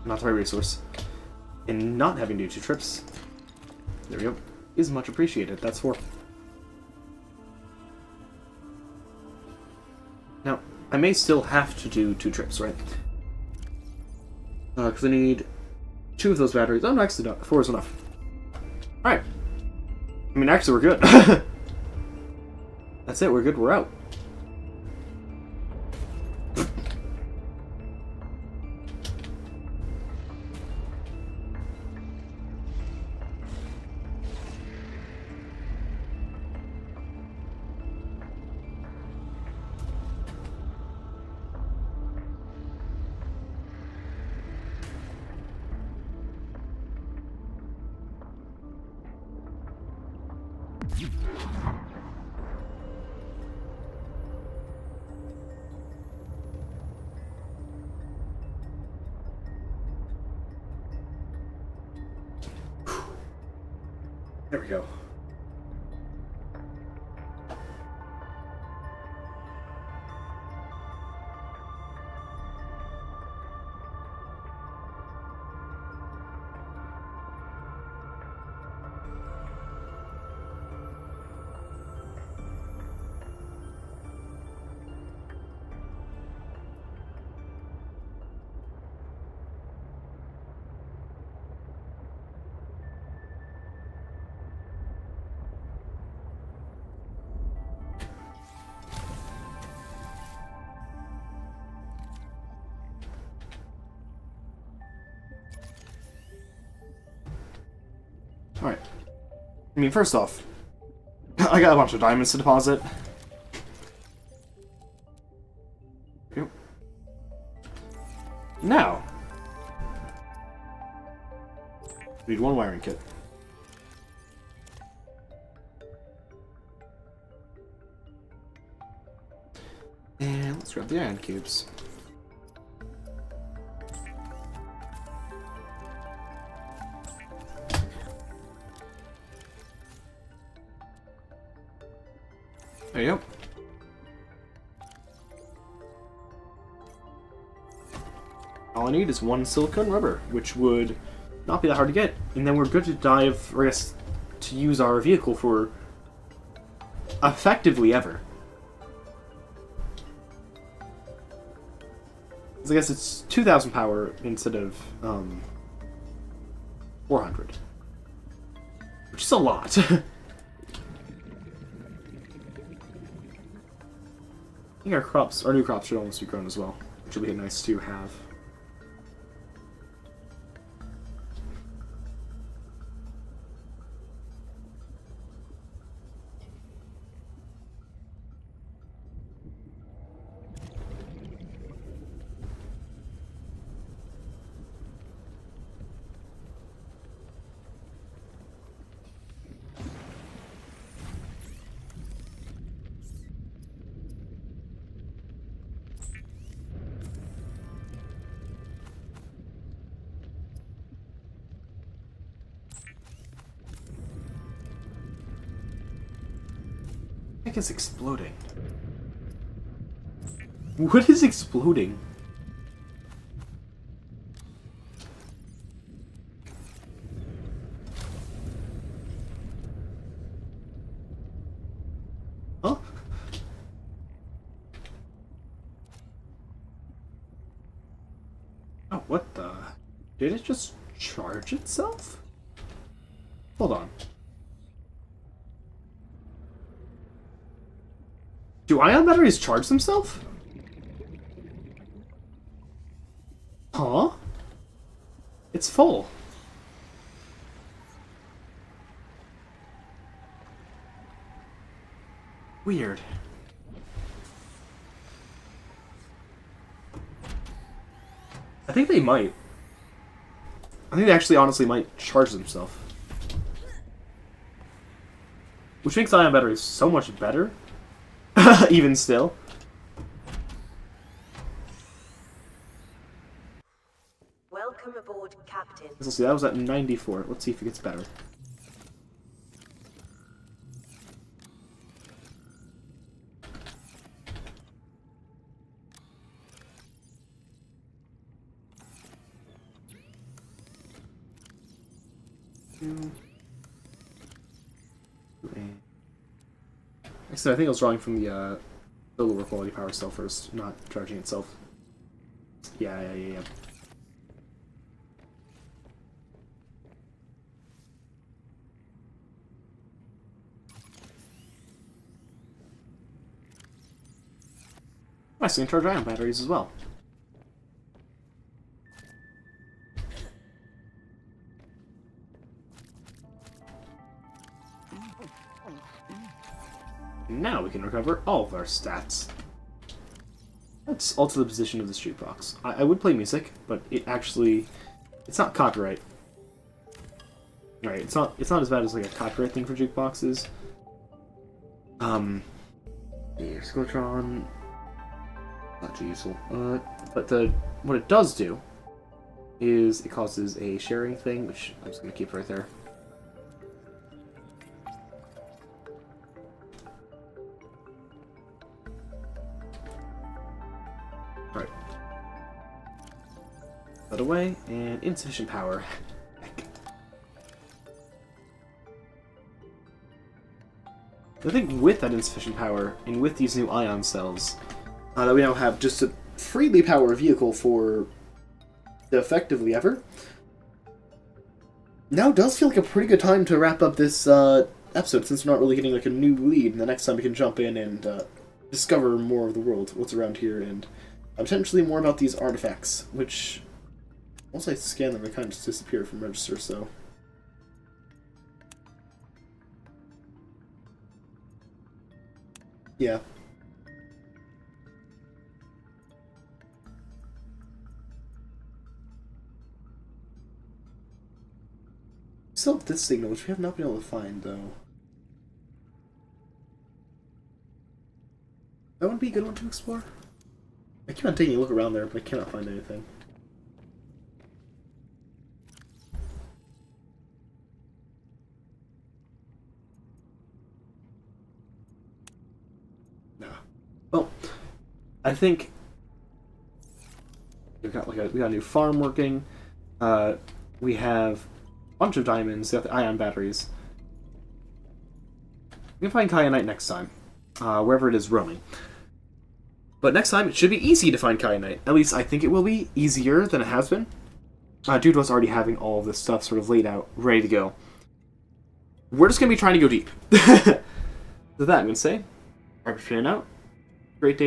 Not the right resource. And not having to do 2 trips. There we go. Is much appreciated. That's 4. Now, I may still have to do 2 trips, right? Because I need 2 of those batteries. Oh, no, actually not. 4 is enough. Alright. I mean, actually, we're good. That's it. We're good. We're out. There we go. Alright. I mean, first off, I got a bunch of diamonds to deposit. Yep. Now, we need 1 wiring kit. And let's grab the ion cubes. There you go. All I need is one silicone rubber, which would not be that hard to get, and then we're good to dive, or I guess, to use our vehicle for effectively ever. I guess it's 2,000 power instead of 400, which is a lot. I think our new crops should almost be grown as well, which will be nice to have. I think it's exploding. What is exploding? Huh? Oh, what the? Did it just charge itself? Hold on. Do ion batteries charge themselves? Huh? It's full. Weird. I think they might. I think they actually honestly might charge themselves. Which makes ion batteries so much better. Even still. Welcome aboard, Captain. Let's see, that was at 94. Let's see if it gets better. So I think I was drawing from the lower quality power cell first, not charging itself. Yeah. I can charge ion batteries as well. Now we can recover all of our stats. Let's alter the position of this jukebox. I would play music, but it's not copyright. Right, it's not as bad as like a copyright thing for jukeboxes. Yeah, Squatron, not useful. But what it does do is it causes a sharing thing, which I'm just gonna keep right there. Right. That away, and insufficient power. Heck. I think with that insufficient power, and with these new ion cells, that we now have just a freely power vehicle for effectively ever, now does feel like a pretty good time to wrap up this episode, since we're not really getting like a new lead, and the next time we can jump in and discover more of the world, what's around here, and potentially more about these artifacts, which, once I scan them, they kind of just disappear from register, so... yeah. Still have this signal, which we have not been able to find, though. That would be a good one to explore. I keep on taking a look around there, but I cannot find anything. No. Well, I think we got a new farm working. We have a bunch of diamonds. We have the ion batteries. We can find kyanite next time, wherever it is roaming. But next time, it should be easy to find kyanite. At least I think it will be easier than it has been, due to us already having all of this stuff sort of laid out, ready to go. We're just going to be trying to go deep. So that, I'm going to say, RP out. Great day.